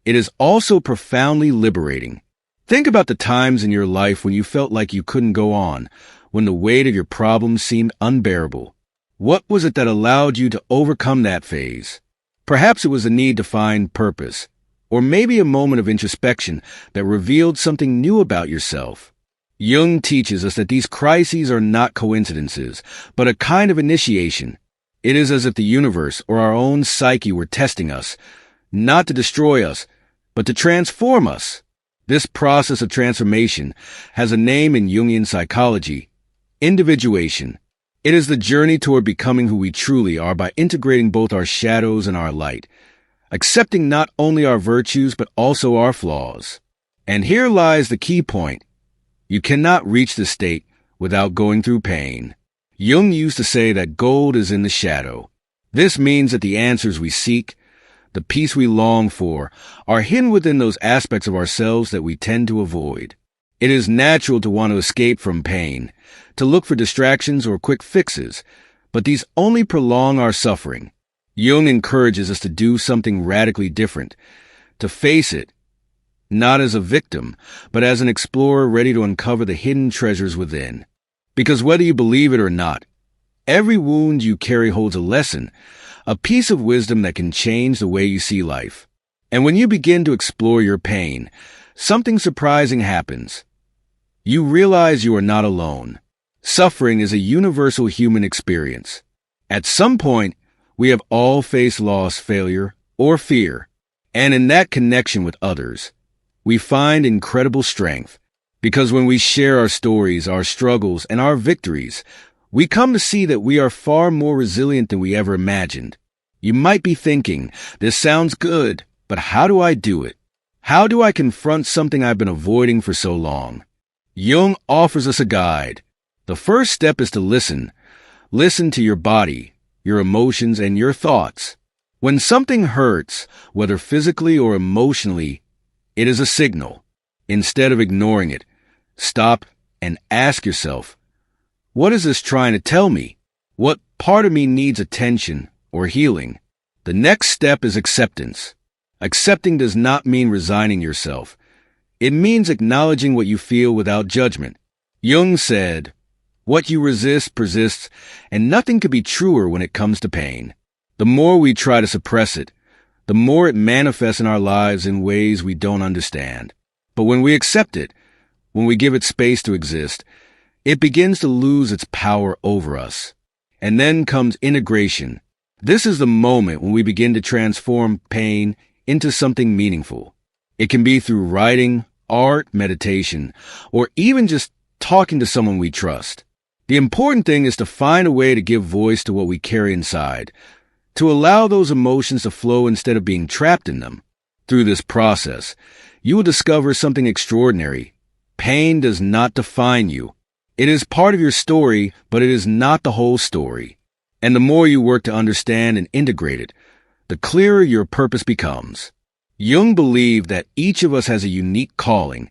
it is also profoundly liberating. Think about the times in your life when you felt like you couldn't go on, when the weight of your problems seemed unbearable. What was it that allowed you to overcome that phase? Perhaps it was a need to find purpose, or maybe a moment of introspection that revealed something new about yourself. Jung teaches us that these crises are not coincidences, but a kind of initiation. It is as if the universe or our own psyche were testing us, not to destroy us, but to transform us. This process of transformation has a name in Jungian psychology: individuation. It is the journey toward becoming who we truly are by integrating both our shadows and our light, accepting not only our virtues but also our flaws. And here lies the key point. You cannot reach this state without going through pain. Jung used to say that gold is in the shadow. This means that the answers we seek, the peace we long for, are hidden within those aspects of ourselves that we tend to avoid. It is natural to want to escape from pain, to look for distractions or quick fixes, but these only prolong our suffering. Jung encourages us to do something radically different, to face it, not as a victim, but as an explorer ready to uncover the hidden treasures within. Because whether you believe it or not, every wound you carry holds a lesson, a piece of wisdom that can change the way you see life. And when you begin to explore your pain, something surprising happens. You realize you are not alone. Suffering is a universal human experience. At some point, we have all faced loss, failure, or fear. And in that connection with others, we find incredible strength. Because when we share our stories, our struggles, and our victories, we come to see that we are far more resilient than we ever imagined. You might be thinking, this sounds good, but how do I do it? How do I confront something I've been avoiding for so long? Jung offers us a guide. The first step is to listen. Listen to your body, your emotions, and your thoughts. When something hurts, whether physically or emotionally, it is a signal. Instead of ignoring it, stop and ask yourself, what is this trying to tell me? What part of me needs attention or healing? The next step is acceptance. Accepting does not mean resigning yourself. It means acknowledging what you feel without judgment. Jung said, what you resist persists, and nothing could be truer when it comes to pain. The more we try to suppress it, the more it manifests in our lives in ways we don't understand. But when we accept it, when we give it space to exist, it begins to lose its power over us. And then comes integration. This is the moment when we begin to transform pain into something meaningful. It can be through writing, art, meditation, or even just talking to someone we trust. The important thing is to find a way to give voice to what we carry inside, to allow those emotions to flow instead of being trapped in them. Through this process, you will discover something extraordinary. Pain does not define you. It is part of your story, but it is not the whole story. And the more you work to understand and integrate it, the clearer your purpose becomes. Jung believed that each of us has a unique calling,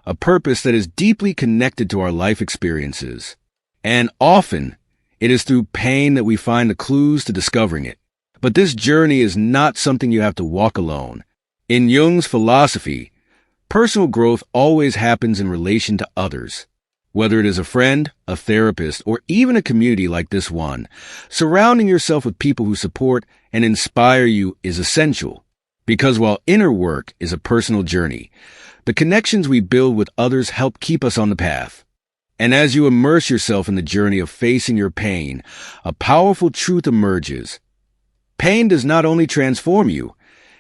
a purpose that is deeply connected to our life experiences. And often, it is through pain that we find the clues to discovering it. But this journey is not something you have to walk alone. In Jung's philosophy, personal growth always happens in relation to others. Whether it is a friend, a therapist, or even a community like this one, surrounding yourself with people who support and inspire you is essential. Because while inner work is a personal journey, the connections we build with others help keep us on the path. And as you immerse yourself in the journey of facing your pain, a powerful truth emerges. Pain does not only transform you,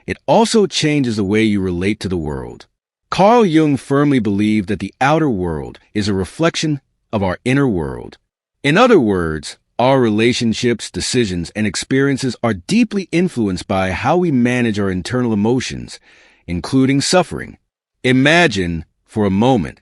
it also changes the way you relate to the world. Carl Jung firmly believed that the outer world is a reflection of our inner world. In other words, our relationships, decisions, and experiences are deeply influenced by how we manage our internal emotions, including suffering. Imagine, for a moment,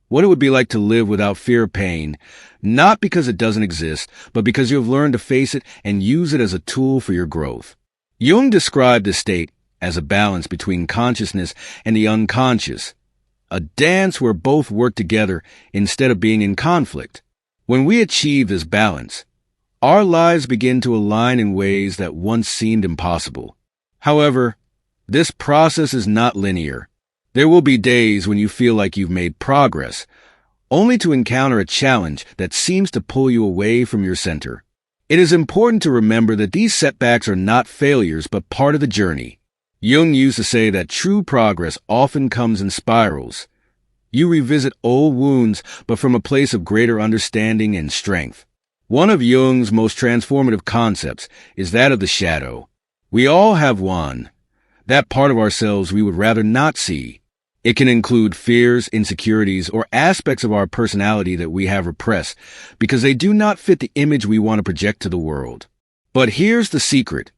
what it would be like to live without fear of pain, not because it doesn't exist, but because you have learned to face it and use it as a tool for your growth. Jung described this state as a balance between consciousness and the unconscious, a dance where both work together instead of being in conflict. When we achieve this balance, our lives begin to align in ways that once seemed impossible. However, this process is not linear. There will be days when you feel like you've made progress, only to encounter a challenge that seems to pull you away from your center. It is important to remember that these setbacks are not failures but part of the journey. Jung used to say that true progress often comes in spirals. You revisit old wounds, but from a place of greater understanding and strength. One of Jung's most transformative concepts is that of the shadow. We all have one, that part of ourselves we would rather not see. It can include fears, insecurities, or aspects of our personality that we have repressed because they do not fit the image we want to project to the world. But here's the secret.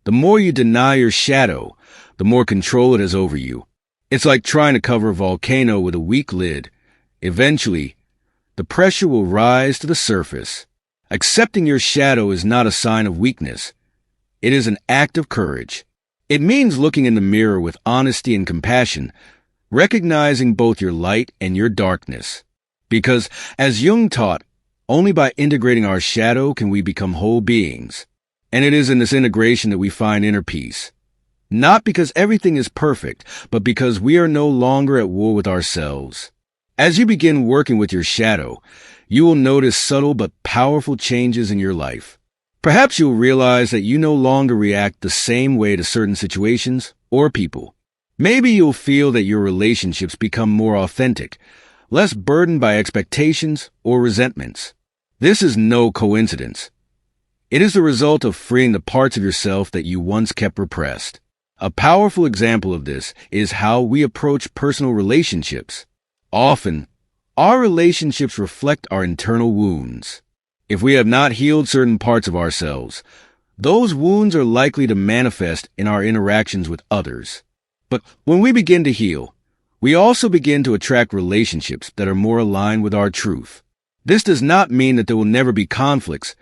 The more you deny your shadow, the more control it has over you. It's like trying to cover a volcano with a weak lid. Eventually, the pressure will rise to the surface. Accepting your shadow is not a sign of weakness. It is an act of courage. It means looking in the mirror with honesty and compassion, recognizing both your light and your darkness. Because, as Jung taught, only by integrating our shadow can we become whole beings. And it is in this integration that we find inner peace. Not because everything is perfect, but because we are no longer at war with ourselves. As you begin working with your shadow, you will notice subtle but powerful changes in your life. Perhaps you'll realize that you no longer react the same way to certain situations or people. Maybe you'll feel that your relationships become more authentic, less burdened by expectations or resentments. This is no coincidence. It is the result of freeing the parts of yourself that you once kept repressed. A powerful example of this is how we approach personal relationships. Often, our relationships reflect our internal wounds. If we have not healed certain parts of ourselves, those wounds are likely to manifest in our interactions with others. But when we begin to heal, we also begin to attract relationships that are more aligned with our truth. This does not mean that there will never be conflicts,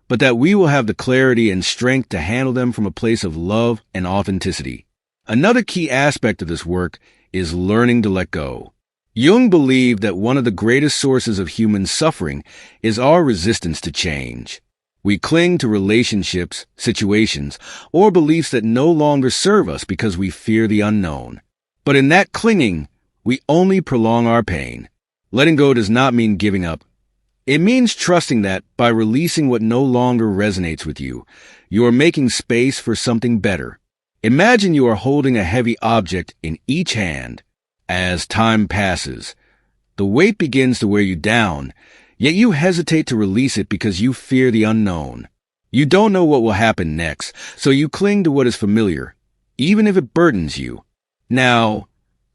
but that we will have the clarity and strength to handle them from a place of love and authenticity. Another key aspect of this work is learning to let go. Jung believed that one of the greatest sources of human suffering is our resistance to change. We cling to relationships, situations, or beliefs that no longer serve us because we fear the unknown. But in that clinging, we only prolong our pain. Letting go does not mean giving up. It means trusting that, by releasing what no longer resonates with you, you are making space for something better. Imagine you are holding a heavy object in each hand. As time passes, the weight begins to wear you down, yet you hesitate to release it because you fear the unknown. You don't know what will happen next, so you cling to what is familiar, even if it burdens you. Now,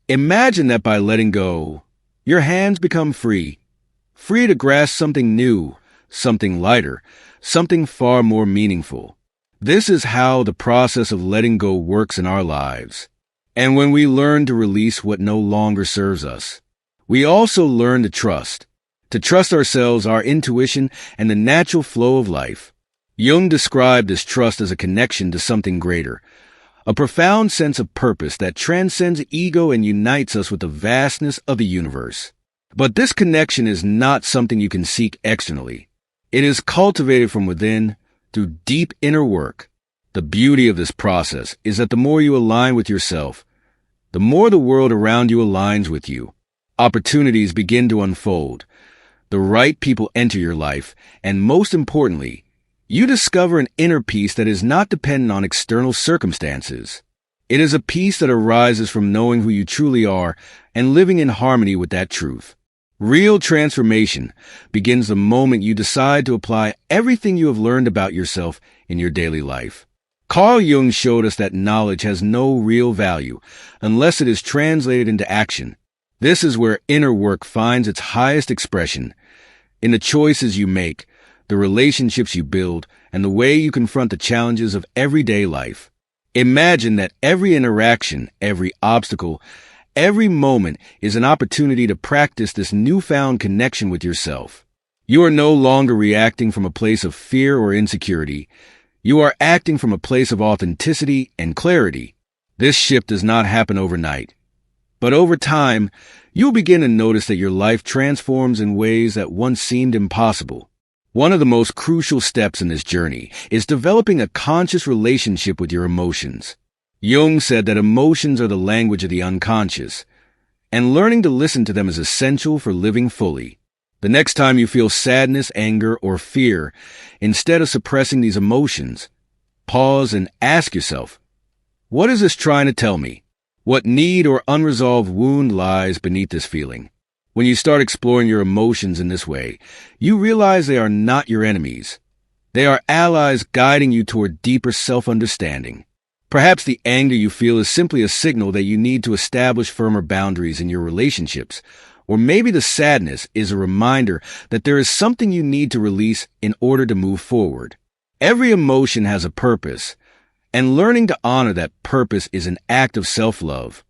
imagine that by letting go, your hands become free to grasp something new, something lighter, something far more meaningful. This is how the process of letting go works in our lives. And when we learn to release what no longer serves us, we also learn to trust ourselves, our intuition, and the natural flow of life. Jung described this trust as a connection to something greater, a profound sense of purpose that transcends ego and unites us with the vastness of the universe. But this connection is not something you can seek externally. It is cultivated from within through deep inner work. The beauty of this process is that the more you align with yourself, the more the world around you aligns with you. Opportunities begin to unfold. The right people enter your life, and most importantly, you discover an inner peace that is not dependent on external circumstances. It is a peace that arises from knowing who you truly are and living in harmony with that truth. Real transformation begins the moment you decide to apply everything you have learned about yourself in your daily life. Carl Jung showed us that knowledge has no real value unless it is translated into action. This is where inner work finds its highest expression, in the choices you make, the relationships you build, and the way you confront the challenges of everyday life. Imagine that every interaction, every obstacle, every moment is an opportunity to practice this newfound connection with yourself. You are no longer reacting from a place of fear or insecurity. You are acting from a place of authenticity and clarity. This shift does not happen overnight. But over time, you'll begin to notice that your life transforms in ways that once seemed impossible. One of the most crucial steps in this journey is developing a conscious relationship with your emotions. Jung said that emotions are the language of the unconscious, and learning to listen to them is essential for living fully. The next time you feel sadness, anger, or fear, instead of suppressing these emotions, pause and ask yourself, what is this trying to tell me? What need or unresolved wound lies beneath this feeling? When you start exploring your emotions in this way, you realize they are not your enemies. They are allies guiding you toward deeper self-understanding. Perhaps the anger you feel is simply a signal that you need to establish firmer boundaries in your relationships, or maybe the sadness is a reminder that there is something you need to release in order to move forward. Every emotion has a purpose, and learning to honor that purpose is an act of self-love.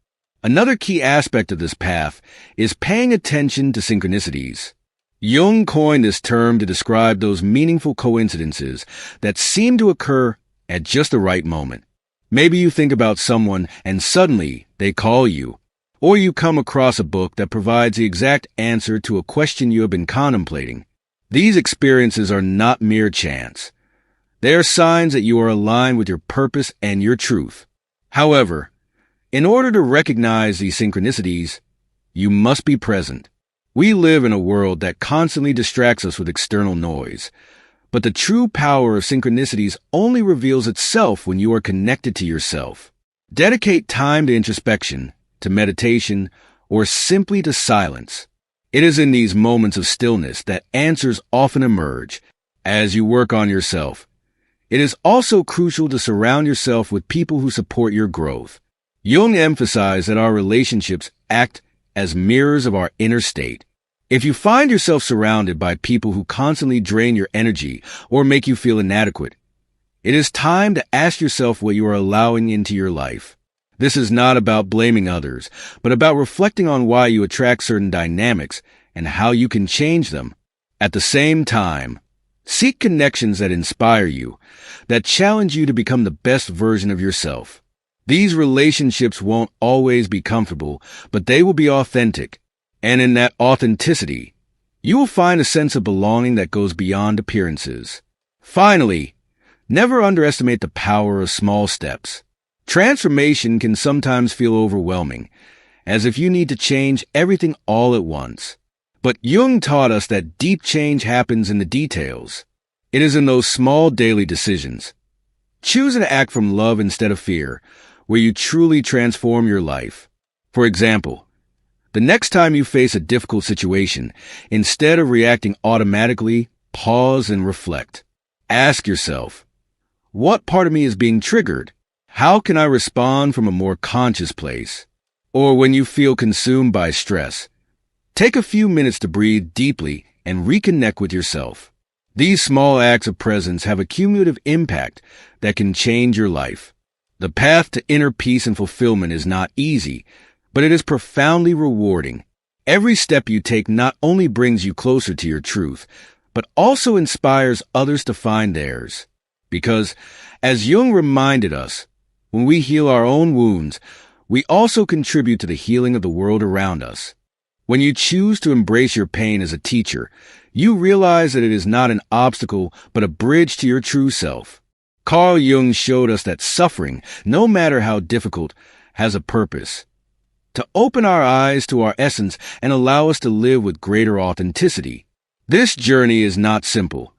Another key aspect of this path is paying attention to synchronicities. Jung coined this term to describe those meaningful coincidences that seem to occur at just the right moment. Maybe you think about someone and suddenly they call you, or you come across a book that provides the exact answer to a question you have been contemplating. These experiences are not mere chance. They are signs that you are aligned with your purpose and your truth. However, in order to recognize these synchronicities, you must be present. We live in a world that constantly distracts us with external noise, but the true power of synchronicities only reveals itself when you are connected to yourself. Dedicate time to introspection, to meditation, or simply to silence. It is in these moments of stillness that answers often emerge. As you work on yourself, it is also crucial to surround yourself with people who support your growth. Jung emphasized that our relationships act as mirrors of our inner state. If you find yourself surrounded by people who constantly drain your energy or make you feel inadequate, it is time to ask yourself what you are allowing into your life. This is not about blaming others, but about reflecting on why you attract certain dynamics and how you can change them. At the same time, seek connections that inspire you, that challenge you to become the best version of yourself. These relationships won't always be comfortable, but they will be authentic. And in that authenticity, you will find a sense of belonging that goes beyond appearances. Finally, never underestimate the power of small steps. Transformation can sometimes feel overwhelming, as if you need to change everything all at once. But Jung taught us that deep change happens in the details. It is in those small daily decisions. Choose to act from love instead of fear, where you truly transform your life. For example, the next time you face a difficult situation, instead of reacting automatically, pause and reflect. Ask yourself, what part of me is being triggered? How can I respond from a more conscious place? Or when you feel consumed by stress, take a few minutes to breathe deeply and reconnect with yourself. These small acts of presence have a cumulative impact that can change your life. The path to inner peace and fulfillment is not easy, but it is profoundly rewarding. Every step you take not only brings you closer to your truth, but also inspires others to find theirs. Because, as Jung reminded us, when we heal our own wounds, we also contribute to the healing of the world around us. When you choose to embrace your pain as a teacher, you realize that it is not an obstacle, but a bridge to your true self. Carl Jung showed us that suffering, no matter how difficult, has a purpose: to open our eyes to our essence and allow us to live with greater authenticity. This journey is not simple,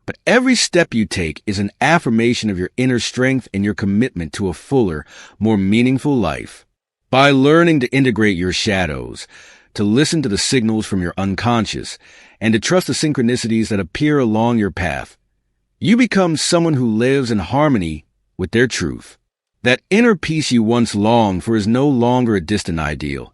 but every step you take is an affirmation of your inner strength and your commitment to a fuller, more meaningful life. By learning to integrate your shadows, to listen to the signals from your unconscious, and to trust the synchronicities that appear along your path, you become someone who lives in harmony with their truth. That inner peace you once longed for is no longer a distant ideal.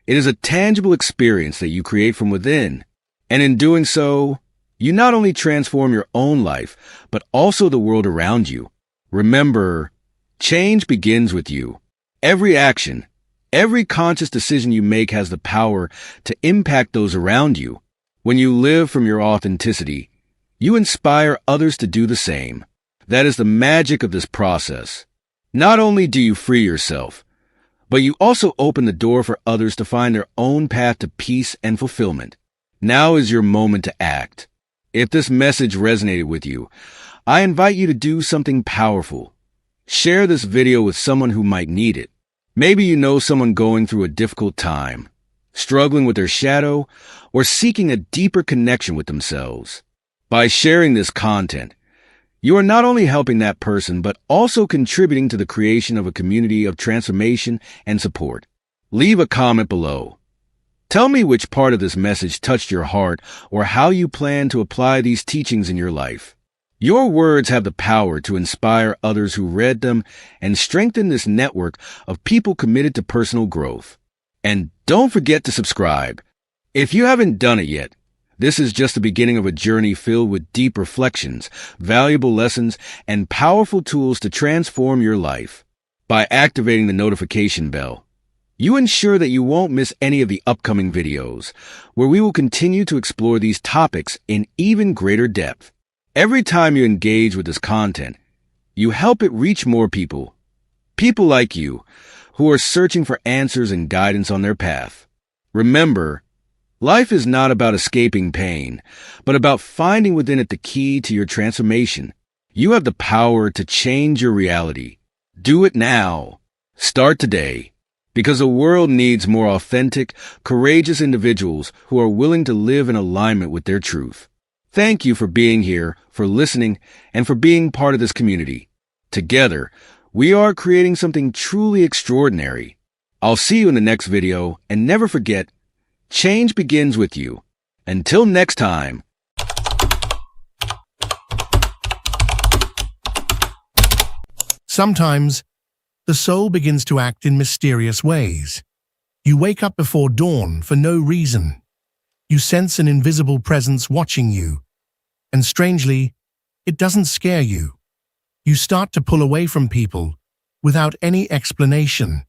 It is a tangible experience that you create from within, and in doing so, you not only transform your own life, but also the world around you. Remember, change begins with you. Every action, every conscious decision you make has the power to impact those around you. When you live from your authenticity, you inspire others to do the same. That is the magic of this process. Not only do you free yourself, but you also open the door for others to find their own path to peace and fulfillment. Now is your moment to act. If this message resonated with you, I invite you to do something powerful. Share this video with someone who might need it. Maybe you know someone going through a difficult time, struggling with their shadow, or seeking a deeper connection with themselves. By sharing this content, you are not only helping that person, but also contributing to the creation of a community of transformation and support. Leave a comment below. Tell me which part of this message touched your heart or how you plan to apply these teachings in your life. Your words have the power to inspire others who read them and strengthen this network of people committed to personal growth. And don't forget to subscribe. If you haven't done it yet, this is just the beginning of a journey filled with deep reflections, valuable lessons, and powerful tools to transform your life. By activating the notification bell, you ensure that you won't miss any of the upcoming videos, where we will continue to explore these topics in even greater depth. Every time you engage with this content, you help it reach more people. People like you, who are searching for answers and guidance on their path. Remember, life is not about escaping pain, but about finding within it the key to your transformation. You have the power to change your reality. Do it now. Start today. Because the world needs more authentic, courageous individuals who are willing to live in alignment with their truth. Thank you for being here, for listening, and for being part of this community. Together, we are creating something truly extraordinary. I'll see you in the next video, and never forget, change begins with you. Until next time. Sometimes, the soul begins to act in mysterious ways. You wake up before dawn for no reason. You sense an invisible presence watching you. And strangely, it doesn't scare you. You start to pull away from people without any explanation.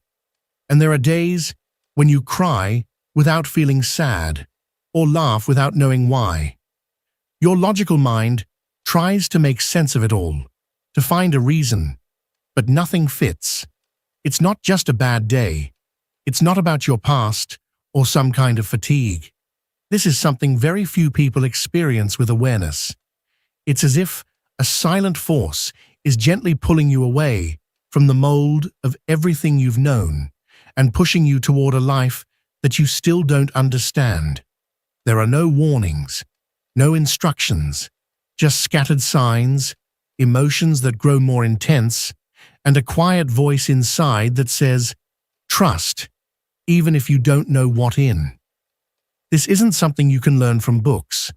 And there are days when you cry without feeling sad, or laugh without knowing why. Your logical mind tries to make sense of it all, to find a reason, but nothing fits. It's not just a bad day. It's not about your past or some kind of fatigue. This is something very few people experience with awareness. It's as if a silent force is gently pulling you away from the mold of everything you've known and pushing you toward a life that you still don't understand. There are no warnings, no instructions, just scattered signs, emotions that grow more intense, and a quiet voice inside that says, trust, even if you don't know what in. This isn't something you can learn from books.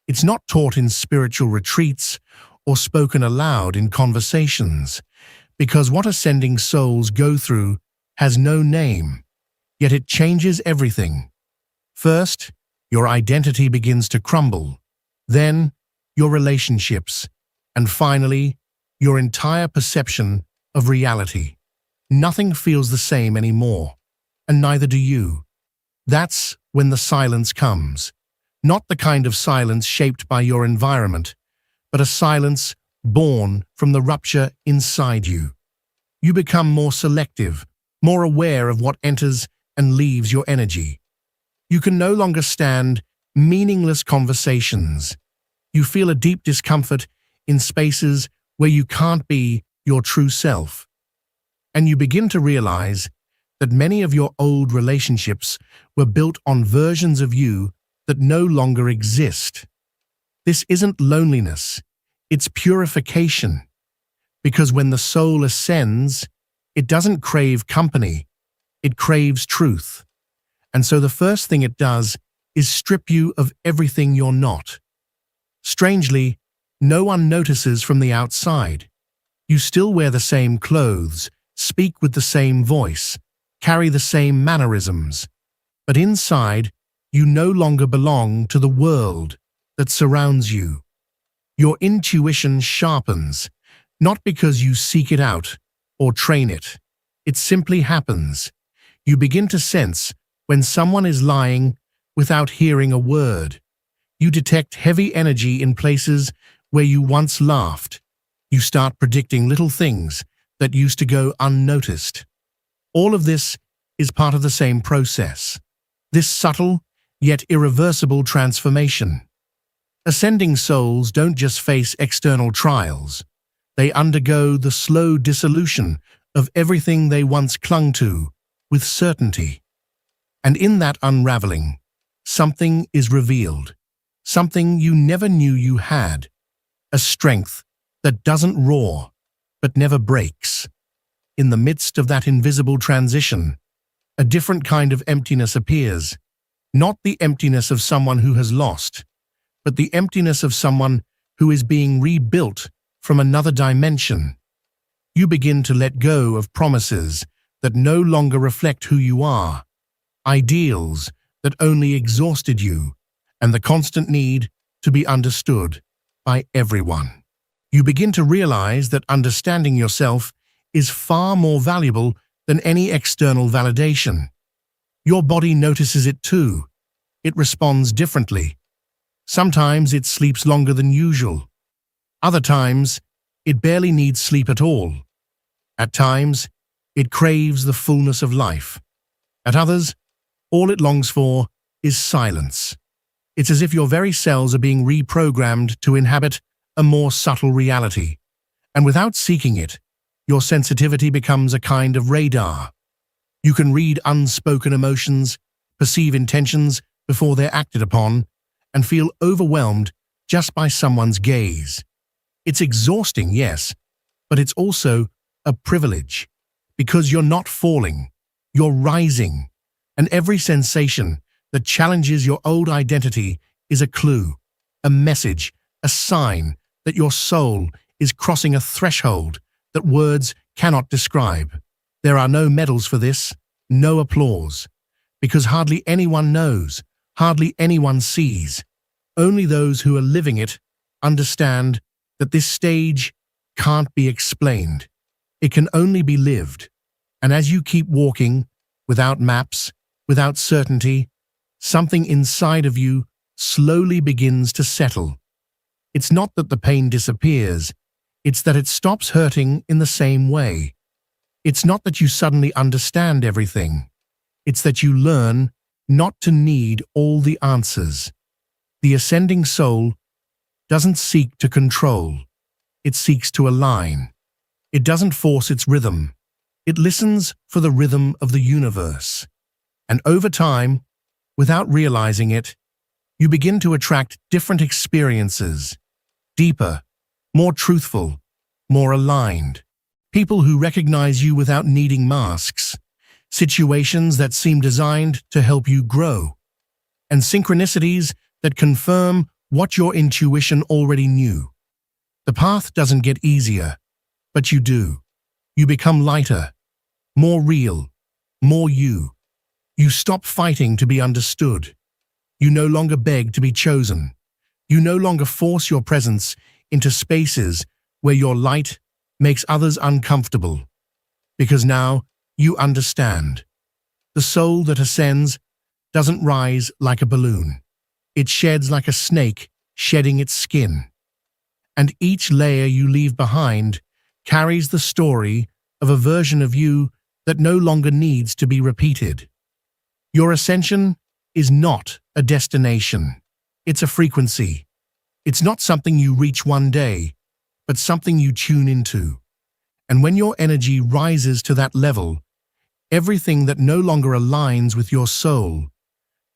It's not taught in spiritual retreats or spoken aloud in conversations, because what ascending souls go through has no name, yet it changes everything. First, your identity begins to crumble, then your relationships, and finally, your entire perception of reality. Nothing feels the same anymore, and neither do you. That's when the silence comes. Not the kind of silence shaped by your environment, but a silence born from the rupture inside you. You become more selective, more aware of what enters and leaves your energy. You can no longer stand meaningless conversations. You feel a deep discomfort in spaces where you can't be your true self. And you begin to realize that many of your old relationships were built on versions of you that no longer exist. This isn't loneliness, it's purification. Because when the soul ascends, it doesn't crave company, it craves truth. And so the first thing it does is strip you of everything you're not. Strangely, no one notices from the outside. You still wear the same clothes, speak with the same voice, carry the same mannerisms. But inside, you no longer belong to the world that surrounds you. Your intuition sharpens, not because you seek it out or train it. It simply happens. You begin to sense when someone is lying without hearing a word. You detect heavy energy in places where you once laughed. You start predicting little things that used to go unnoticed. All of this is part of the same process. This subtle, yet irreversible transformation. Ascending souls don't just face external trials. They undergo the slow dissolution of everything they once clung to with certainty. And in that unraveling, something is revealed. Something you never knew you had. A strength that doesn't roar, but never breaks. In the midst of that invisible transition, a different kind of emptiness appears. Not the emptiness of someone who has lost, but the emptiness of someone who is being rebuilt from another dimension. You begin to let go of promises that no longer reflect who you are, ideals that only exhausted you, and the constant need to be understood by everyone. You begin to realize that understanding yourself is far more valuable than any external validation. Your body notices it too. It responds differently. Sometimes it sleeps longer than usual. Other times, it barely needs sleep at all. At times, it craves the fullness of life. At others, all it longs for is silence. It's as if your very cells are being reprogrammed to inhabit a more subtle reality. And without seeking it, your sensitivity becomes a kind of radar. You can read unspoken emotions, perceive intentions before they're acted upon, and feel overwhelmed just by someone's gaze. It's exhausting, yes, but it's also a privilege, because you're not falling, you're rising, and every sensation that challenges your old identity is a clue, a message, a sign that your soul is crossing a threshold that words cannot describe. There are no medals for this, no applause, because hardly anyone knows, hardly anyone sees. Only those who are living it understand that this stage can't be explained. It can only be lived. And as you keep walking, without maps, without certainty, something inside of you slowly begins to settle. It's not that the pain disappears, it's that it stops hurting in the same way. It's not that you suddenly understand everything. It's that you learn not to need all the answers. The ascending soul doesn't seek to control. It seeks to align. It doesn't force its rhythm. It listens for the rhythm of the universe. And over time, without realizing it, you begin to attract different experiences, deeper, more truthful, more aligned. People who recognize you without needing masks, situations that seem designed to help you grow, and synchronicities that confirm what your intuition already knew. The path doesn't get easier, but you do. You become lighter, more real, more you. You stop fighting to be understood. You no longer beg to be chosen. You no longer force your presence into spaces where your light makes others uncomfortable. Because now you understand. The soul that ascends doesn't rise like a balloon. It sheds like a snake shedding its skin. And each layer you leave behind carries the story of a version of you that no longer needs to be repeated. Your ascension is not a destination. It's a frequency. It's not something you reach one day, but something you tune into. And when your energy rises to that level, everything that no longer aligns with your soul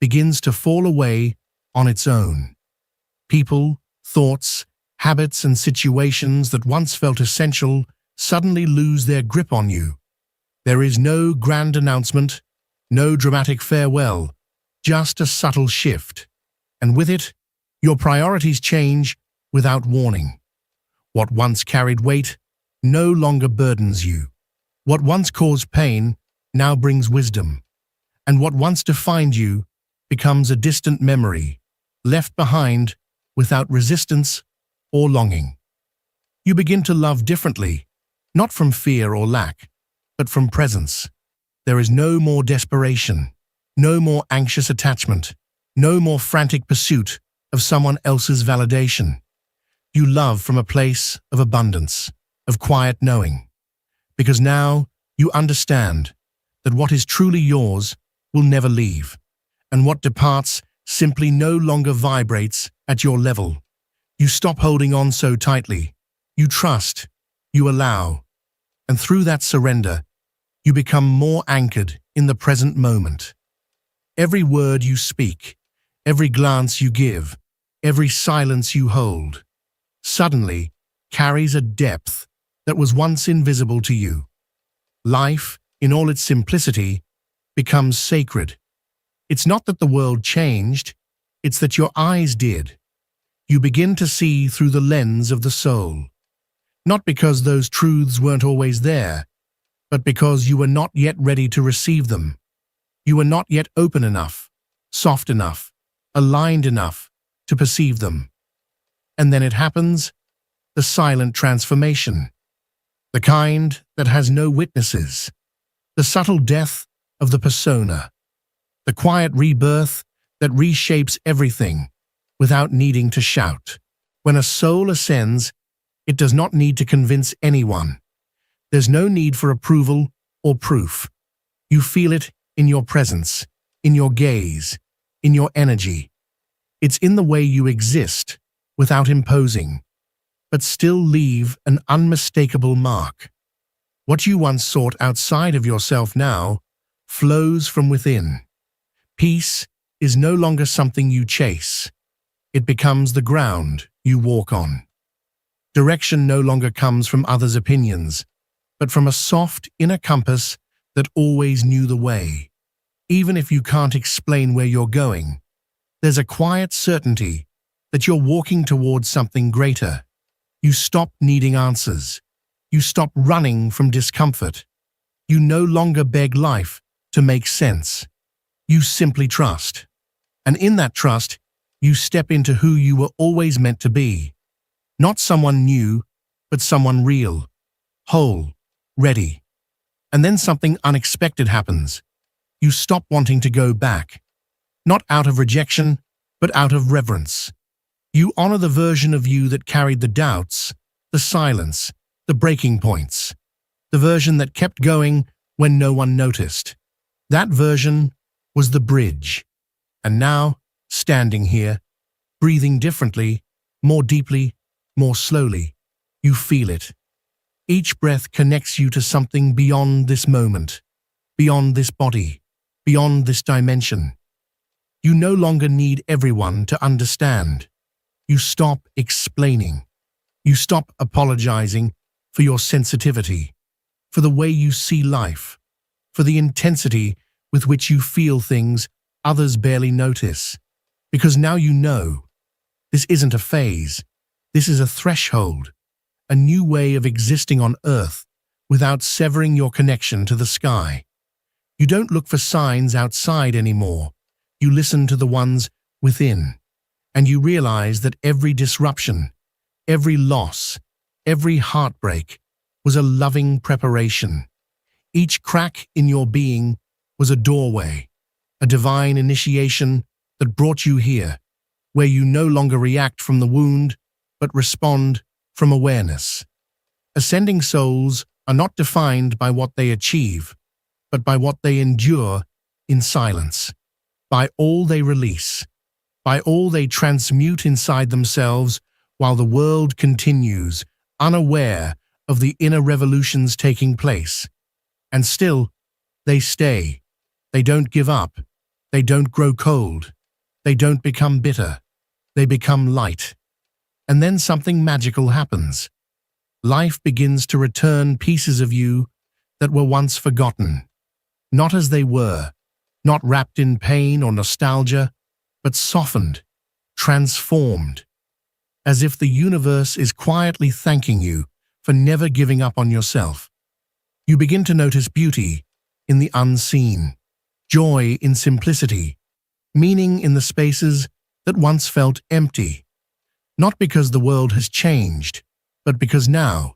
begins to fall away on its own. People, thoughts, habits, and situations that once felt essential suddenly lose their grip on you. There is no grand announcement, no dramatic farewell, just a subtle shift. And with it, your priorities change without warning. What once carried weight no longer burdens you. What once caused pain now brings wisdom. And what once defined you becomes a distant memory, left behind without resistance or longing. You begin to love differently, not from fear or lack, but from presence. There is no more desperation, no more anxious attachment, no more frantic pursuit of someone else's validation. You love from a place of abundance, of quiet knowing, because now you understand that what is truly yours will never leave, and what departs simply no longer vibrates at your level. You stop holding on so tightly. You trust, you allow, and through that surrender, you become more anchored in the present moment. Every word you speak, every glance you give, every silence you hold, suddenly carries a depth that was once invisible to you. Life, in all its simplicity, becomes sacred. It's not that the world changed, it's that your eyes did. You begin to see through the lens of the soul. Not because those truths weren't always there, but because you were not yet ready to receive them. You were not yet open enough, soft enough, aligned enough to perceive them. And then it happens, the silent transformation. The kind that has no witnesses. The subtle death of the persona. The quiet rebirth that reshapes everything without needing to shout. When a soul ascends, it does not need to convince anyone. There's no need for approval or proof. You feel it in your presence, in your gaze, in your energy. It's in the way you exist without imposing, but still leave an unmistakable mark. What you once sought outside of yourself now flows from within. Peace is no longer something you chase. It becomes the ground you walk on. Direction no longer comes from others' opinions, but from a soft inner compass that always knew the way. Even if you can't explain where you're going, there's a quiet certainty that you're walking towards something greater. You stop needing answers. You stop running from discomfort. You no longer beg life to make sense. You simply trust. And in that trust, you step into who you were always meant to be. Not someone new, but someone real, whole, ready. And then something unexpected happens. You stop wanting to go back. Not out of rejection, but out of reverence. You honor the version of you that carried the doubts, the silence, the breaking points. The version that kept going when no one noticed. That version was the bridge. And now, standing here, breathing differently, more deeply, more slowly, you feel it. Each breath connects you to something beyond this moment, beyond this body, beyond this dimension. You no longer need everyone to understand. You stop explaining. You stop apologizing for your sensitivity, for the way you see life, for the intensity with which you feel things others barely notice. Because now you know, this isn't a phase, this is a threshold, a new way of existing on Earth without severing your connection to the sky. You don't look for signs outside anymore. You listen to the ones within, and you realize that every disruption, every loss, every heartbreak was a loving preparation. Each crack in your being was a doorway, a divine initiation that brought you here, where you no longer react from the wound, but respond from awareness. Ascending souls are not defined by what they achieve, but by what they endure in silence, by all they release, by all they transmute inside themselves while the world continues, unaware of the inner revolutions taking place. And still, they stay. They don't give up. They don't grow cold. They don't become bitter. They become light. And then something magical happens. Life begins to return pieces of you that were once forgotten, not as they were, not wrapped in pain or nostalgia, but softened, transformed, as if the universe is quietly thanking you for never giving up on yourself. You begin to notice beauty in the unseen, joy in simplicity, meaning in the spaces that once felt empty, not because the world has changed, but because now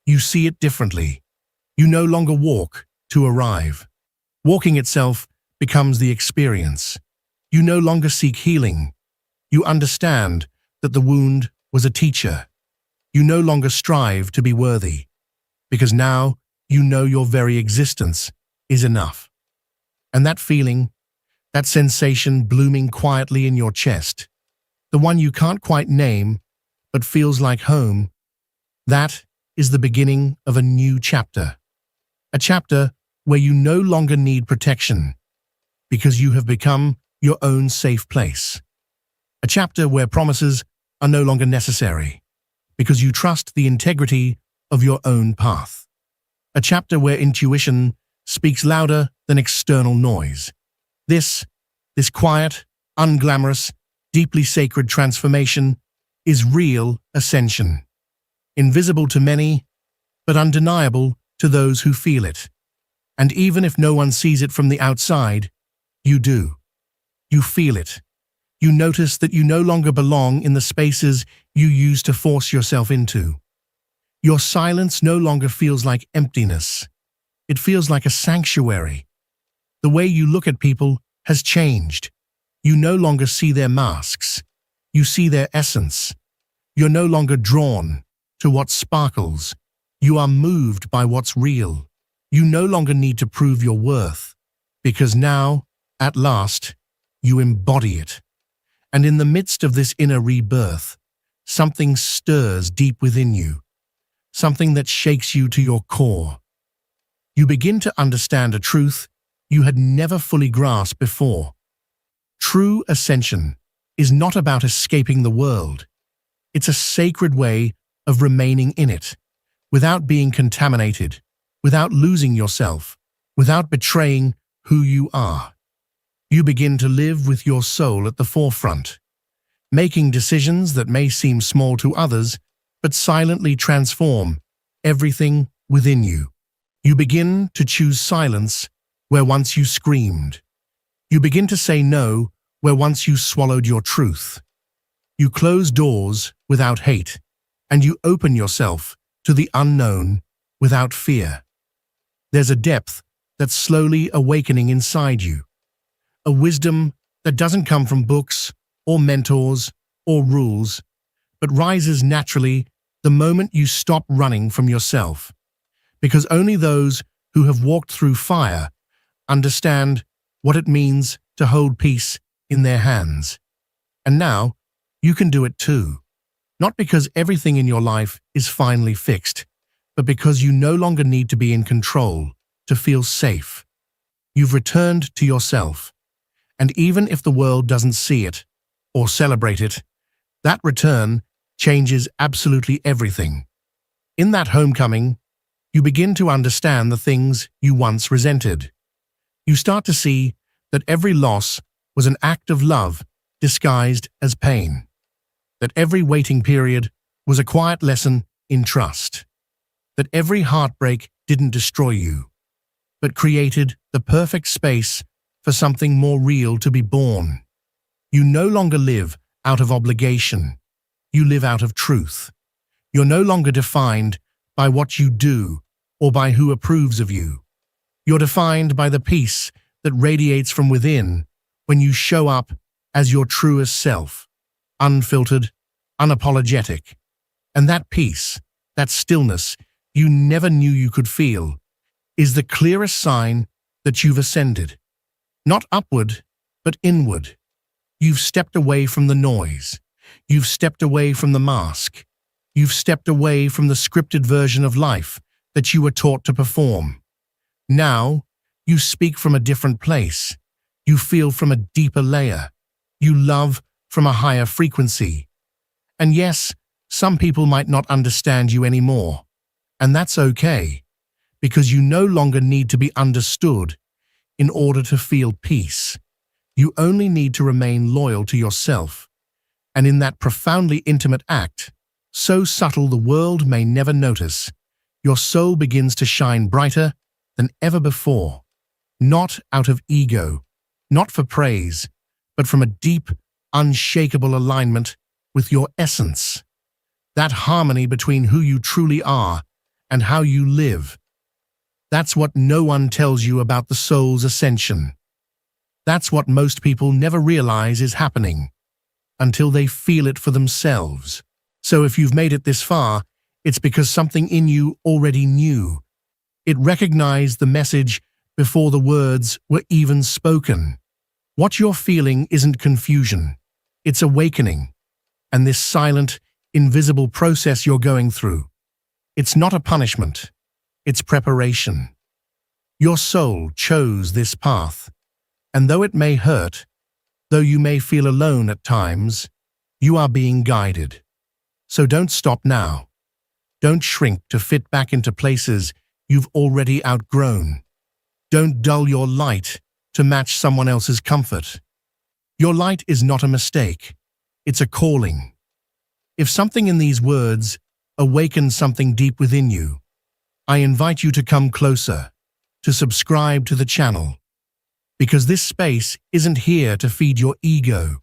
you see it differently. You no longer walk to arrive. Walking itself becomes the experience. You no longer seek healing. You understand that the wound was a teacher. You no longer strive to be worthy, because now you know your very existence is enough. And that feeling, that sensation blooming quietly in your chest, the one you can't quite name but feels like home, that is the beginning of a new chapter. A chapter where you no longer need protection, because you have become your own safe place. A chapter where promises are no longer necessary, because you trust the integrity of your own path. A chapter where intuition speaks louder than external noise. This quiet, unglamorous, deeply sacred transformation is real ascension. Invisible to many, but undeniable to those who feel it. And even if no one sees it from the outside, you do. You feel it. You notice that you no longer belong in the spaces you used to force yourself into. Your silence no longer feels like emptiness. It feels like a sanctuary. The way you look at people has changed. You no longer see their masks. You see their essence. You're no longer drawn to what sparkles. You are moved by what's real. You no longer need to prove your worth, because now, at last, you embody it. And in the midst of this inner rebirth, something stirs deep within you, something that shakes you to your core. You begin to understand a truth you had never fully grasped before. True ascension is not about escaping the world. It's a sacred way of remaining in it, without being contaminated, without losing yourself, without betraying who you are. You begin to live with your soul at the forefront, making decisions that may seem small to others, but silently transform everything within you. You begin to choose silence where once you screamed. You begin to say no where once you swallowed your truth. You close doors without hate, and you open yourself to the unknown without fear. There's a depth that's slowly awakening inside you, a wisdom that doesn't come from books or mentors or rules, but rises naturally the moment you stop running from yourself. Because only those who have walked through fire understand what it means to hold peace in their hands. And now, you can do it too. Not because everything in your life is finally fixed, but because you no longer need to be in control to feel safe. You've returned to yourself. And even if the world doesn't see it or celebrate it, that return changes absolutely everything. In that homecoming, you begin to understand the things you once resented. You start to see that every loss was an act of love disguised as pain. That every waiting period was a quiet lesson in trust. That every heartbreak didn't destroy you, but created the perfect space for something more real to be born. You no longer live out of obligation. You live out of truth. You're no longer defined by what you do or by who approves of you. You're defined by the peace that radiates from within when you show up as your truest self, unfiltered, unapologetic. And that peace, that stillness you never knew you could feel, is the clearest sign that you've ascended. Not upward, but inward. You've stepped away from the noise. You've stepped away from the mask. You've stepped away from the scripted version of life that you were taught to perform. Now, you speak from a different place. You feel from a deeper layer. You love from a higher frequency. And yes, Some people might not understand you anymore, and that's okay, because you no longer need to be understood in order to feel peace. You only need to remain loyal to yourself, and in that profoundly intimate act, so subtle the world may never notice, your soul begins to shine brighter than ever before, not out of ego, not for praise, but from a deep, unshakable alignment with your essence. That harmony between who you truly are and how you live. That's what no one tells you about the soul's ascension. That's what most people never realize is happening until they feel it for themselves. So if you've made it this far, it's because something in you already knew. It recognized the message before the words were even spoken. What you're feeling isn't confusion, it's awakening. And this silent, invisible process you're going through, it's not a punishment, it's preparation. Your soul chose this path, and though it may hurt, though you may feel alone at times, you are being guided. So don't stop now. Don't shrink to fit back into places you've already outgrown. Don't dull your light to match someone else's comfort. Your light is not a mistake. It's a calling. If something in these words awakens something deep within you, I invite you to come closer, to subscribe to the channel, because this space isn't here to feed your ego.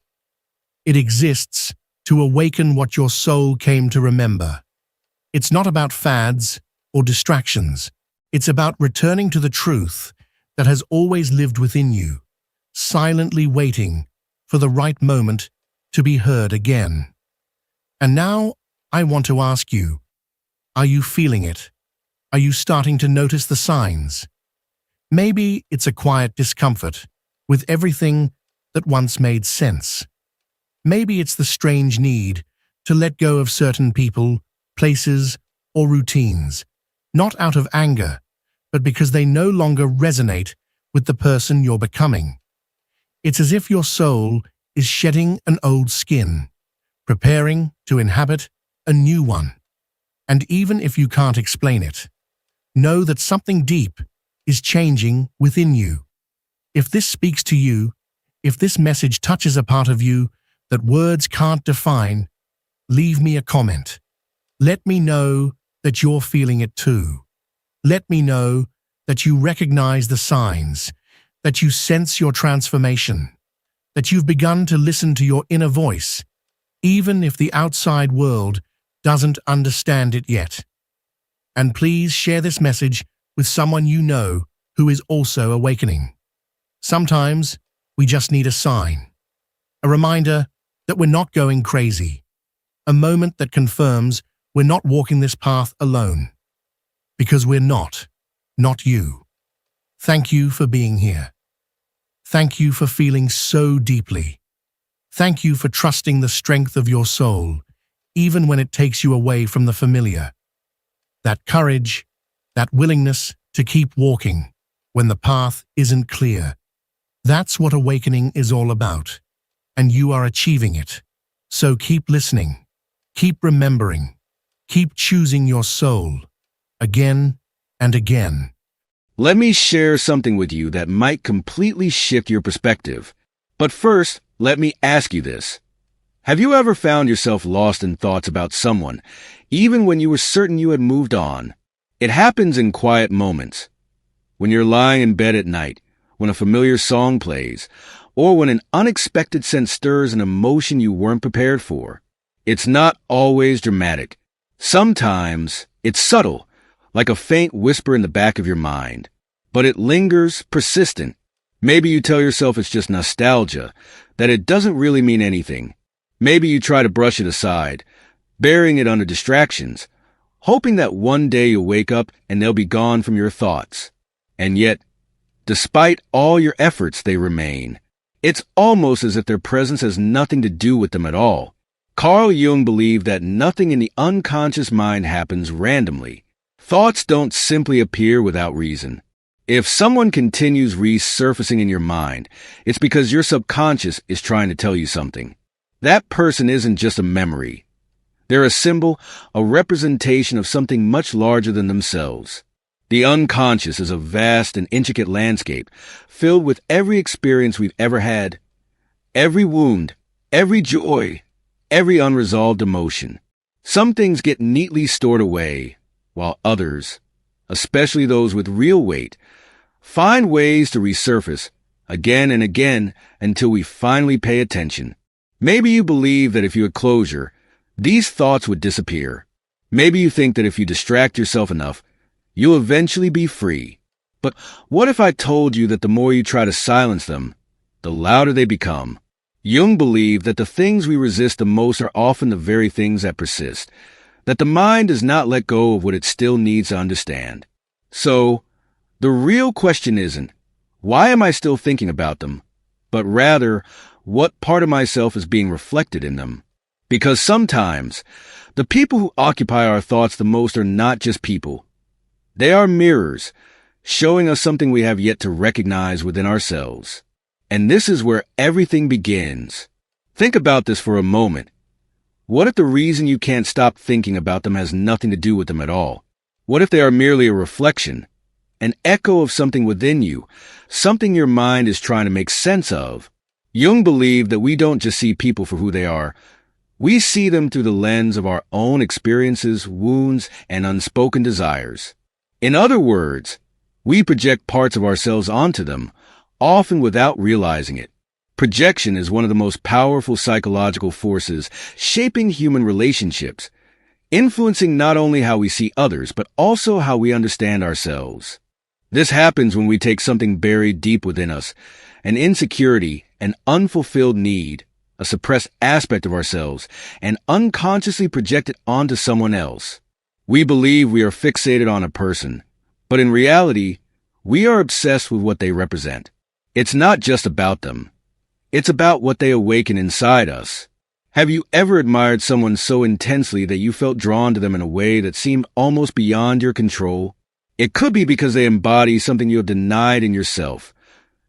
It exists to awaken what your soul came to remember. It's not about fads or distractions. It's about returning to the truth that has always lived within you, silently waiting for the right moment to be heard again. And now, I want to ask you, are you feeling it? Are you starting to notice the signs? Maybe it's a quiet discomfort with everything that once made sense. Maybe it's the strange need to let go of certain people, places, or routines, not out of anger, but because they no longer resonate with the person you're becoming. It's as if your soul is shedding an old skin, preparing to inhabit a new one. And even if you can't explain it, know that something deep is changing within you. If this speaks to you, if this message touches a part of you that words can't define, leave me a comment. Let me know that you're feeling it too. Let me know that you recognize the signs, that you sense your transformation, that you've begun to listen to your inner voice, even if the outside world doesn't understand it yet. And please share this message with someone you know who is also awakening. Sometimes we just need a sign, a reminder that we're not going crazy, a moment that confirms we're not walking this path alone. Because we're not you. Thank you for being here. Thank you for feeling so deeply. Thank you for trusting the strength of your soul, even when it takes you away from the familiar. That courage, that willingness to keep walking when the path isn't clear. That's what awakening is all about, and you are achieving it. So keep listening, keep remembering, keep choosing your soul, again and again. Let me share something with you that might completely shift your perspective. But first, let me ask you this. Have you ever found yourself lost in thoughts about someone, even when you were certain you had moved on? It happens in quiet moments. When you're lying in bed at night, when a familiar song plays, or when an unexpected sense stirs an emotion you weren't prepared for. It's not always dramatic. Sometimes it's subtle, like a faint whisper in the back of your mind. But it lingers, persistent. Maybe you tell yourself it's just nostalgia, that it doesn't really mean anything. Maybe you try to brush it aside, burying it under distractions, hoping that one day you'll wake up and they'll be gone from your thoughts. And yet, despite all your efforts, they remain. It's almost as if their presence has nothing to do with them at all. Carl Jung believed that nothing in the unconscious mind happens randomly. Thoughts don't simply appear without reason. If someone continues resurfacing in your mind, it's because your subconscious is trying to tell you something. That person isn't just a memory. They're a symbol, a representation of something much larger than themselves. The unconscious is a vast and intricate landscape, filled with every experience we've ever had, every wound, every joy, every unresolved emotion. Some things get neatly stored away, while others, especially those with real weight, find ways to resurface again and again until we finally pay attention. Maybe you believe that if you had closure, these thoughts would disappear. Maybe you think that if you distract yourself enough, you'll eventually be free. But what if I told you that the more you try to silence them, the louder they become? Jung believed that the things we resist the most are often the very things that persist, that the mind does not let go of what it still needs to understand. So, the real question isn't, why am I still thinking about them? But rather, what part of myself is being reflected in them? Because sometimes, the people who occupy our thoughts the most are not just people. They are mirrors, showing us something we have yet to recognize within ourselves. And this is where everything begins. Think about this for a moment. What if the reason you can't stop thinking about them has nothing to do with them at all? What if they are merely a reflection, an echo of something within you, something your mind is trying to make sense of? Jung believed that we don't just see people for who they are. We see them through the lens of our own experiences, wounds, and unspoken desires. In other words, we project parts of ourselves onto them, often without realizing it. Projection is one of the most powerful psychological forces shaping human relationships, influencing not only how we see others, but also how we understand ourselves. This happens when we take something buried deep within us, an insecurity, an unfulfilled need, a suppressed aspect of ourselves, and unconsciously project it onto someone else. We believe we are fixated on a person, but in reality, we are obsessed with what they represent. It's not just about them. It's about what they awaken inside us. Have you ever admired someone so intensely that you felt drawn to them in a way that seemed almost beyond your control? It could be because they embody something you have denied in yourself,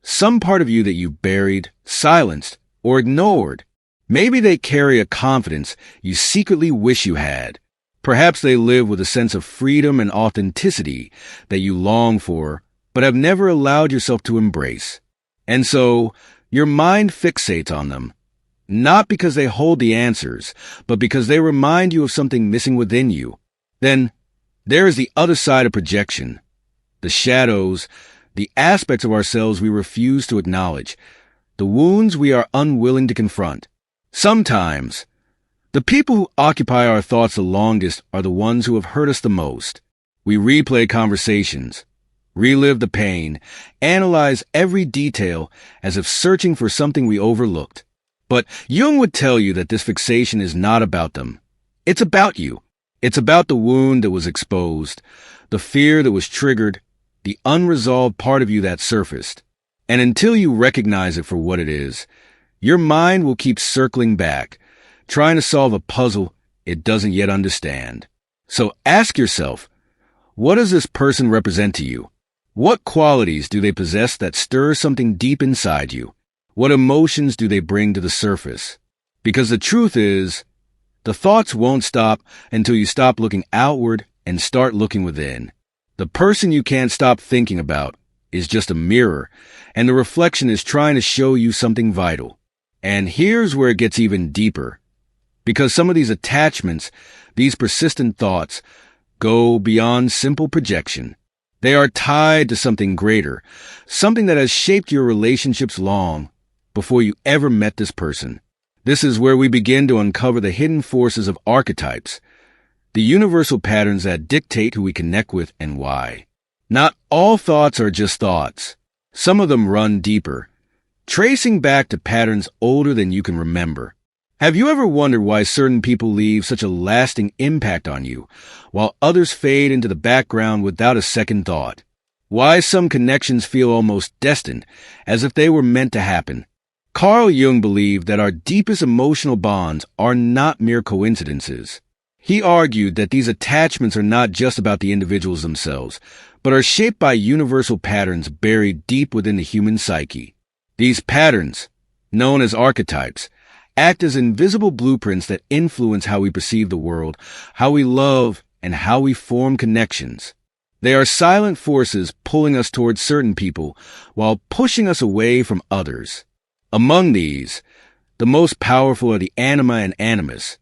some part of you that you buried, silenced, or ignored. Maybe they carry a confidence you secretly wish you had. Perhaps they live with a sense of freedom and authenticity that you long for, but have never allowed yourself to embrace. And so, your mind fixates on them, not because they hold the answers, but because they remind you of something missing within you. Then, there is the other side of projection, the shadows, the aspects of ourselves we refuse to acknowledge, the wounds we are unwilling to confront. Sometimes, the people who occupy our thoughts the longest are the ones who have hurt us the most. We replay conversations, relive the pain, analyze every detail as if searching for something we overlooked. But Jung would tell you that this fixation is not about them. It's about you. It's about the wound that was exposed, the fear that was triggered, the unresolved part of you that surfaced. And until you recognize it for what it is, your mind will keep circling back, trying to solve a puzzle it doesn't yet understand. So ask yourself, what does this person represent to you? What qualities do they possess that stir something deep inside you? What emotions do they bring to the surface? Because the truth is, the thoughts won't stop until you stop looking outward and start looking within. The person you can't stop thinking about is just a mirror, and the reflection is trying to show you something vital. And here's where it gets even deeper. Because some of these attachments, these persistent thoughts, go beyond simple projection. They are tied to something greater, something that has shaped your relationships long before you ever met this person. This is where we begin to uncover the hidden forces of archetypes, the universal patterns that dictate who we connect with and why. Not all thoughts are just thoughts. Some of them run deeper, tracing back to patterns older than you can remember. Have you ever wondered why certain people leave such a lasting impact on you, while others fade into the background without a second thought? Why some connections feel almost destined, as if they were meant to happen? Carl Jung believed that our deepest emotional bonds are not mere coincidences. He argued that these attachments are not just about the individuals themselves, but are shaped by universal patterns buried deep within the human psyche. These patterns, known as archetypes, act as invisible blueprints that influence how we perceive the world, how we love, and how we form connections. They are silent forces pulling us towards certain people while pushing us away from others. Among these, the most powerful are the anima and animus,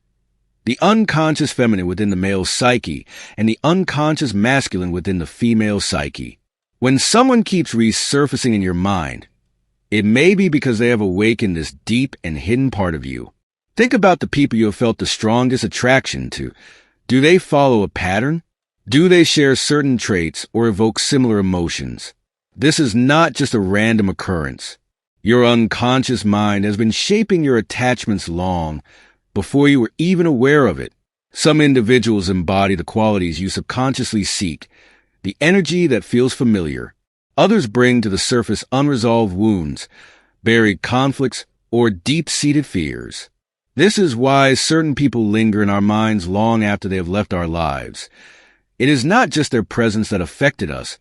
the unconscious feminine within the male psyche, and the unconscious masculine within the female psyche. When someone keeps resurfacing in your mind, it may be because they have awakened this deep and hidden part of you. Think about the people you have felt the strongest attraction to. Do they follow a pattern? Do they share certain traits or evoke similar emotions? This is not just a random occurrence. Your unconscious mind has been shaping your attachments long before you were even aware of it. Some individuals embody the qualities you subconsciously seek, the energy that feels familiar. Others bring to the surface unresolved wounds, buried conflicts, or deep-seated fears. This is why certain people linger in our minds long after they have left our lives. It is not just their presence that affected us,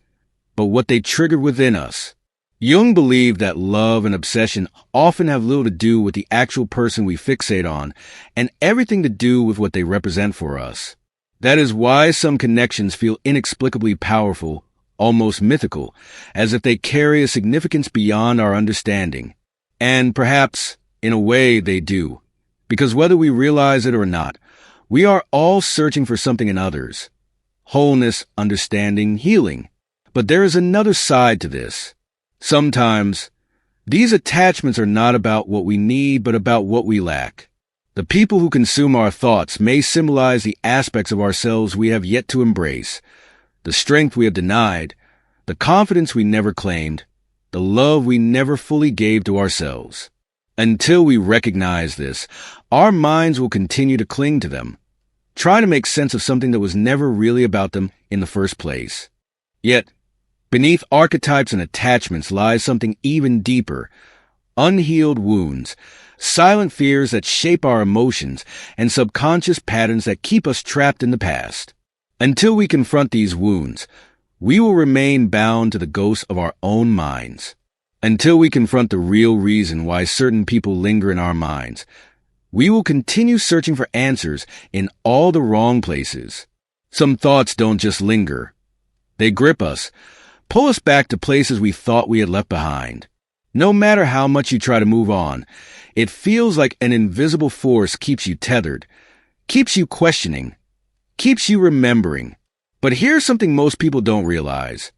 but what they triggered within us. Jung believed that love and obsession often have little to do with the actual person we fixate on, and everything to do with what they represent for us. That is why some connections feel inexplicably powerful, almost mythical, as if they carry a significance beyond our understanding. And perhaps, in a way, they do. Because whether we realize it or not, we are all searching for something in others. Wholeness, understanding, healing. But there is another side to this. Sometimes, these attachments are not about what we need, but about what we lack. The people who consume our thoughts may symbolize the aspects of ourselves we have yet to embrace, the strength we have denied, the confidence we never claimed, the love we never fully gave to ourselves. Until we recognize this, our minds will continue to cling to them, trying to make sense of something that was never really about them in the first place. Yet, beneath archetypes and attachments lies something even deeper, unhealed wounds, silent fears that shape our emotions, and subconscious patterns that keep us trapped in the past. Until we confront these wounds, we will remain bound to the ghosts of our own minds. Until we confront the real reason why certain people linger in our minds, we will continue searching for answers in all the wrong places. Some thoughts don't just linger. They grip us, pull us back to places we thought we had left behind. No matter how much you try to move on, it feels like an invisible force keeps you tethered, keeps you questioning, keeps you remembering. But here's something most people don't realize.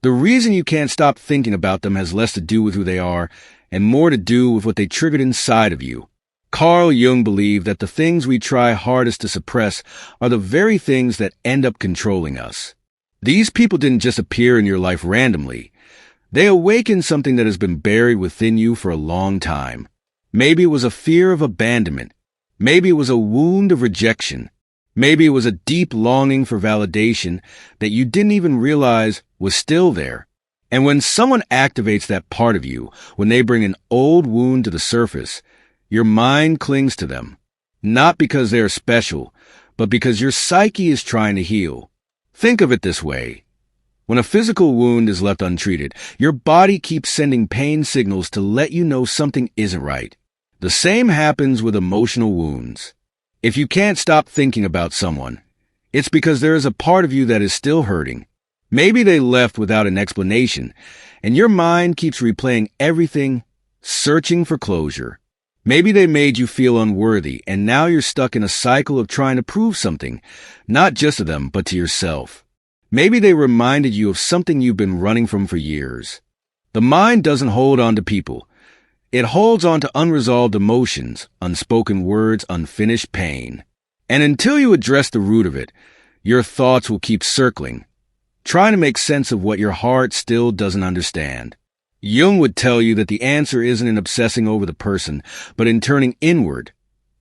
The reason you can't stop thinking about them has less to do with who they are and more to do with what they triggered inside of you. Carl Jung believed that the things we try hardest to suppress are the very things that end up controlling us. These people didn't just appear in your life randomly. They awakened something that has been buried within you for a long time. Maybe it was a fear of abandonment. Maybe it was a wound of rejection. Maybe it was a deep longing for validation that you didn't even realize was still there. And when someone activates that part of you, when they bring an old wound to the surface, your mind clings to them. Not because they are special, but because your psyche is trying to heal. Think of it this way. When a physical wound is left untreated, your body keeps sending pain signals to let you know something isn't right. The same happens with emotional wounds. If you can't stop thinking about someone, it's because there is a part of you that is still hurting. Maybe they left without an explanation, and your mind keeps replaying everything, searching for closure. Maybe they made you feel unworthy, and now you're stuck in a cycle of trying to prove something, not just to them, but to yourself. Maybe they reminded you of something you've been running from for years. The mind doesn't hold on to people. It holds on to unresolved emotions, unspoken words, unfinished pain. And until you address the root of it, your thoughts will keep circling, trying to make sense of what your heart still doesn't understand. Jung would tell you that the answer isn't in obsessing over the person, but in turning inward,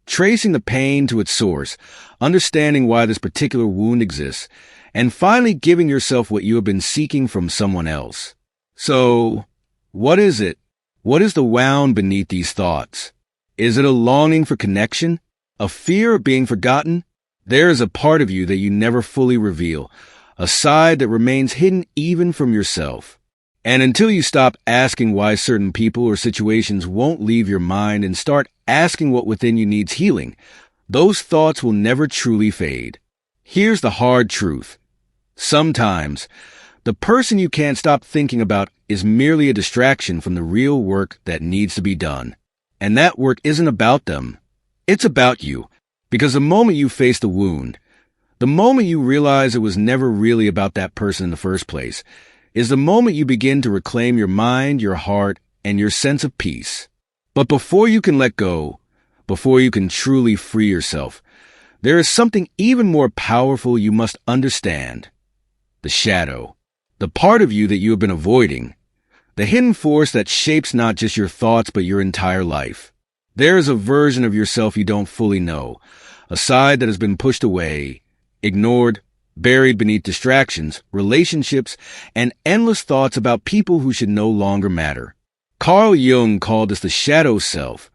tracing the pain to its source, understanding why this particular wound exists, and finally giving yourself what you have been seeking from someone else. So, what is it? What is the wound beneath these thoughts? Is it a longing for connection? A fear of being forgotten? There is a part of you that you never fully reveal, a side that remains hidden even from yourself. And until you stop asking why certain people or situations won't leave your mind and start asking what within you needs healing, those thoughts will never truly fade. Here's the hard truth. Sometimes, the person you can't stop thinking about is merely a distraction from the real work that needs to be done. And that work isn't about them. It's about you. Because the moment you face the wound, the moment you realize it was never really about that person in the first place, is the moment you begin to reclaim your mind, your heart, and your sense of peace. But before you can let go, before you can truly free yourself, there is something even more powerful you must understand. The shadow. The part of you that you have been avoiding. The hidden force that shapes not just your thoughts but your entire life. There is a version of yourself you don't fully know. A side that has been pushed away, ignored, buried beneath distractions, relationships, and endless thoughts about people who should no longer matter. Carl Jung called this the shadow self.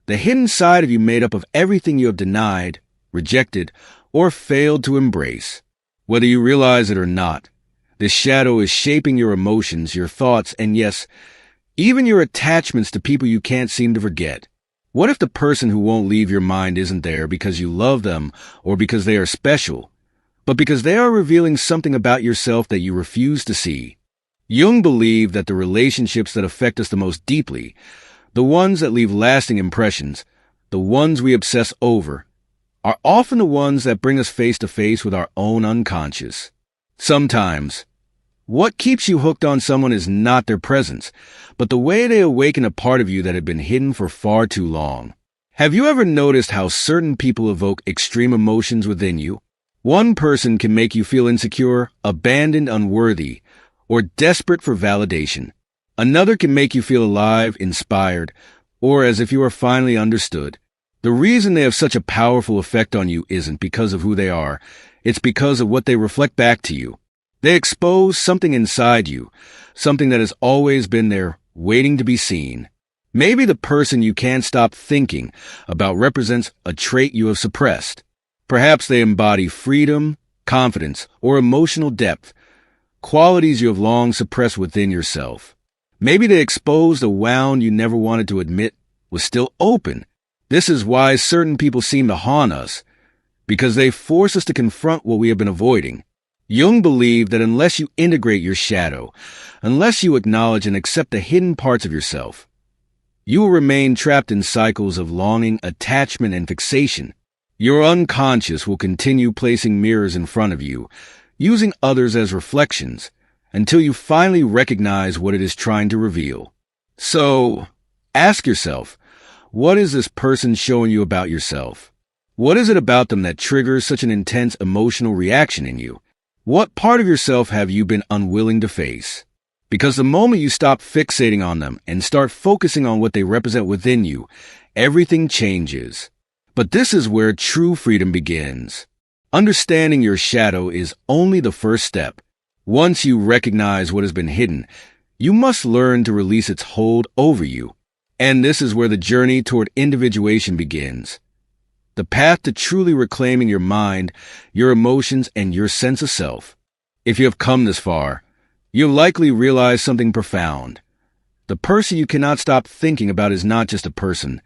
The hidden side of you made up of everything you have denied, rejected, or failed to embrace. Whether you realize it or not, this shadow is shaping your emotions, your thoughts, and yes, even your attachments to people you can't seem to forget. What if the person who won't leave your mind isn't there because you love them or because they are special, but because they are revealing something about yourself that you refuse to see? Jung believed that the relationships that affect us the most deeply, the ones that leave lasting impressions, the ones we obsess over, are often the ones that bring us face to face with our own unconscious. Sometimes, what keeps you hooked on someone is not their presence, but the way they awaken a part of you that had been hidden for far too long. Have you ever noticed how certain people evoke extreme emotions within you? One person can make you feel insecure, abandoned, unworthy, or desperate for validation. Another can make you feel alive, inspired, or as if you are finally understood. The reason they have such a powerful effect on you isn't because of who they are. It's because of what they reflect back to you. They expose something inside you, something that has always been there, waiting to be seen. Maybe the person you can't stop thinking about represents a trait you have suppressed. Perhaps they embody freedom, confidence, or emotional depth, qualities you have long suppressed within yourself. Maybe they exposed a wound you never wanted to admit was still open. This is why certain people seem to haunt us, because they force us to confront what we have been avoiding. Jung believed that unless you integrate your shadow, unless you acknowledge and accept the hidden parts of yourself, you will remain trapped in cycles of longing, attachment, and fixation. Your unconscious will continue placing mirrors in front of you, using others as reflections, until you finally recognize what it is trying to reveal. So, ask yourself, what is this person showing you about yourself? What is it about them that triggers such an intense emotional reaction in you? What part of yourself have you been unwilling to face? Because the moment you stop fixating on them and start focusing on what they represent within you, everything changes. But this is where true freedom begins. Understanding your shadow is only the first step. Once you recognize what has been hidden, you must learn to release its hold over you. And this is where the journey toward individuation begins. The path to truly reclaiming your mind, your emotions, and your sense of self. If you have come this far, you'll likely realize something profound. The person you cannot stop thinking about is not just a person.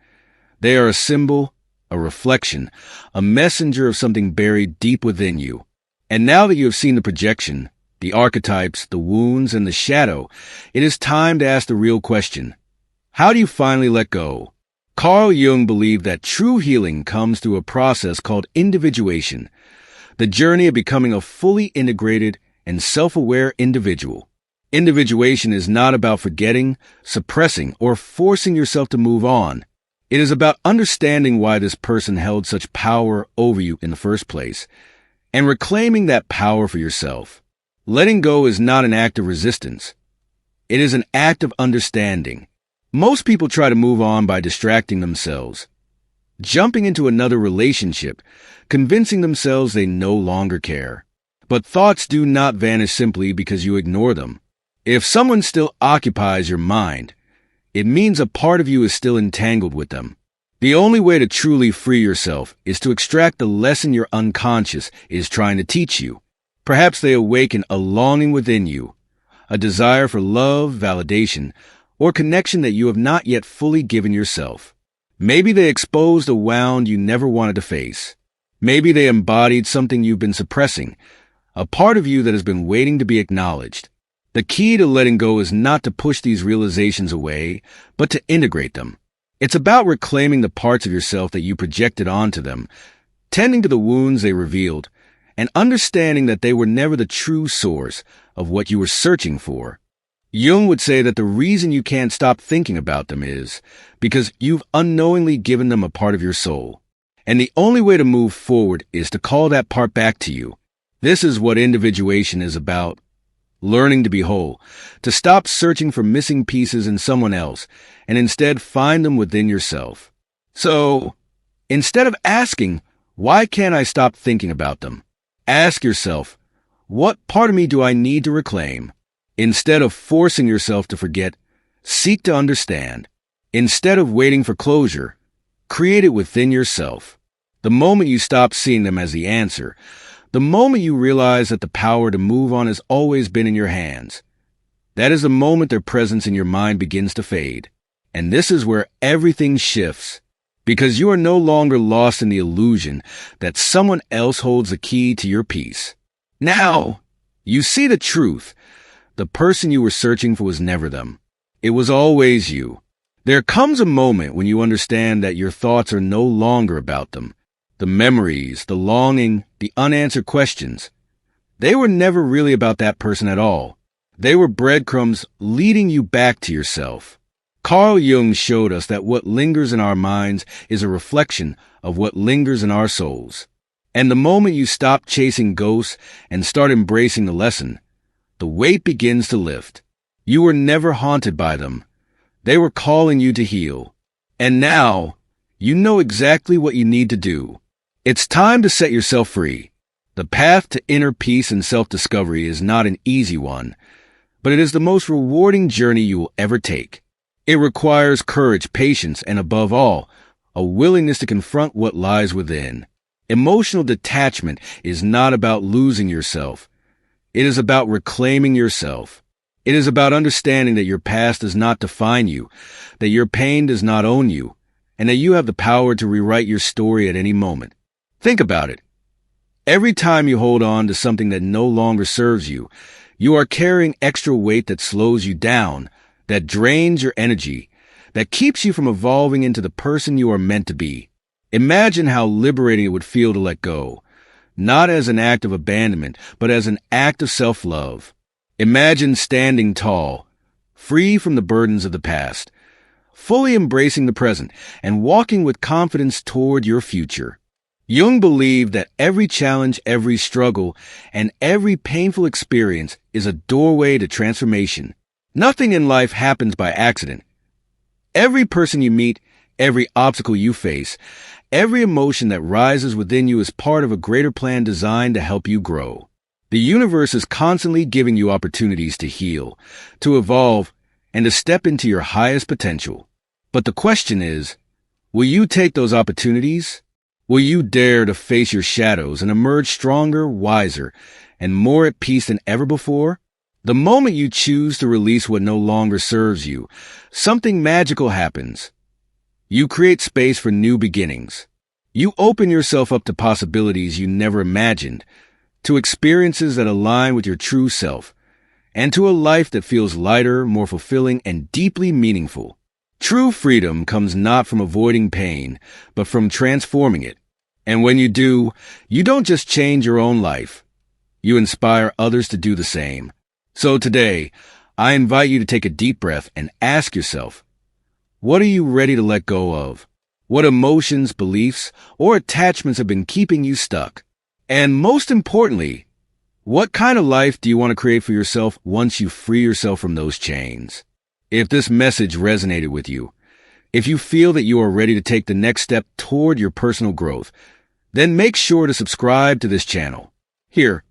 They are a symbol, a reflection, a messenger of something buried deep within you. And now that you have seen the projection, the archetypes, the wounds, and the shadow, it is time to ask the real question. How do you finally let go? Carl Jung believed that true healing comes through a process called individuation, the journey of becoming a fully integrated and self-aware individual. Individuation is not about forgetting, suppressing, or forcing yourself to move on. It is about understanding why this person held such power over you in the first place, and reclaiming that power for yourself. Letting go is not an act of resistance. It is an act of understanding. Most people try to move on by distracting themselves, jumping into another relationship, convincing themselves they no longer care. But thoughts do not vanish simply because you ignore them. If someone still occupies your mind, it means a part of you is still entangled with them. The only way to truly free yourself is to extract the lesson your unconscious is trying to teach you. Perhaps they awaken a longing within you, a desire for love, validation, or connection that you have not yet fully given yourself. Maybe they exposed a wound you never wanted to face. Maybe they embodied something you've been suppressing, a part of you that has been waiting to be acknowledged. The key to letting go is not to push these realizations away, but to integrate them. It's about reclaiming the parts of yourself that you projected onto them, tending to the wounds they revealed, and understanding that they were never the true source of what you were searching for. Jung would say that the reason you can't stop thinking about them is because you've unknowingly given them a part of your soul. And the only way to move forward is to call that part back to you. This is what individuation is about. Learning to be whole, to stop searching for missing pieces in someone else, and instead find them within yourself. So, instead of asking, why can't I stop thinking about them? Ask yourself, what part of me do I need to reclaim? Instead of forcing yourself to forget, seek to understand. Instead of waiting for closure, create it within yourself. The moment you stop seeing them as the answer, the moment you realize that the power to move on has always been in your hands, that is the moment their presence in your mind begins to fade. And this is where everything shifts, because you are no longer lost in the illusion that someone else holds the key to your peace. Now, you see the truth. The person you were searching for was never them. It was always you. There comes a moment when you understand that your thoughts are no longer about them. The memories, the longing, the unanswered questions, they were never really about that person at all. They were breadcrumbs leading you back to yourself. Carl Jung showed us that what lingers in our minds is a reflection of what lingers in our souls. And the moment you stop chasing ghosts and start embracing the lesson, the weight begins to lift. You were never haunted by them. They were calling you to heal. And now, you know exactly what you need to do. It's time to set yourself free. The path to inner peace and self-discovery is not an easy one, but it is the most rewarding journey you will ever take. It requires courage, patience, and above all, a willingness to confront what lies within. Emotional detachment is not about losing yourself. It is about reclaiming yourself. It is about understanding that your past does not define you, that your pain does not own you, and that you have the power to rewrite your story at any moment. Think about it. Every time you hold on to something that no longer serves you, you are carrying extra weight that slows you down, that drains your energy, that keeps you from evolving into the person you are meant to be. Imagine how liberating it would feel to let go, not as an act of abandonment, but as an act of self-love. Imagine standing tall, free from the burdens of the past, fully embracing the present, and walking with confidence toward your future. Jung believed that every challenge, every struggle, and every painful experience is a doorway to transformation. Nothing in life happens by accident. Every person you meet, every obstacle you face, every emotion that rises within you is part of a greater plan designed to help you grow. The universe is constantly giving you opportunities to heal, to evolve, and to step into your highest potential. But the question is, will you take those opportunities? Will you dare to face your shadows and emerge stronger, wiser, and more at peace than ever before? The moment you choose to release what no longer serves you, something magical happens. You create space for new beginnings. You open yourself up to possibilities you never imagined, to experiences that align with your true self, and to a life that feels lighter, more fulfilling, and deeply meaningful. True freedom comes not from avoiding pain, but from transforming it. And when you do, you don't just change your own life. You inspire others to do the same. So today, I invite you to take a deep breath and ask yourself, what are you ready to let go of? What emotions, beliefs, or attachments have been keeping you stuck? And most importantly, what kind of life do you want to create for yourself once you free yourself from those chains? If this message resonated with you, if you feel that you are ready to take the next step toward your personal growth, then make sure to subscribe to this channel. Here,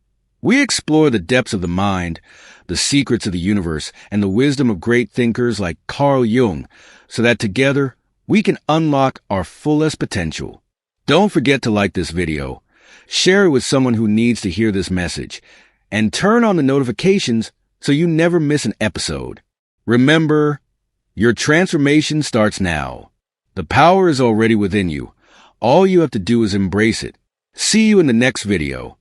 we explore the depths of the mind, the secrets of the universe, and the wisdom of great thinkers like Carl Jung, so that together we can unlock our fullest potential. Don't forget to like this video, share it with someone who needs to hear this message, and turn on the notifications so you never miss an episode. Remember, your transformation starts now. The power is already within you. All you have to do is embrace it. See you in the next video.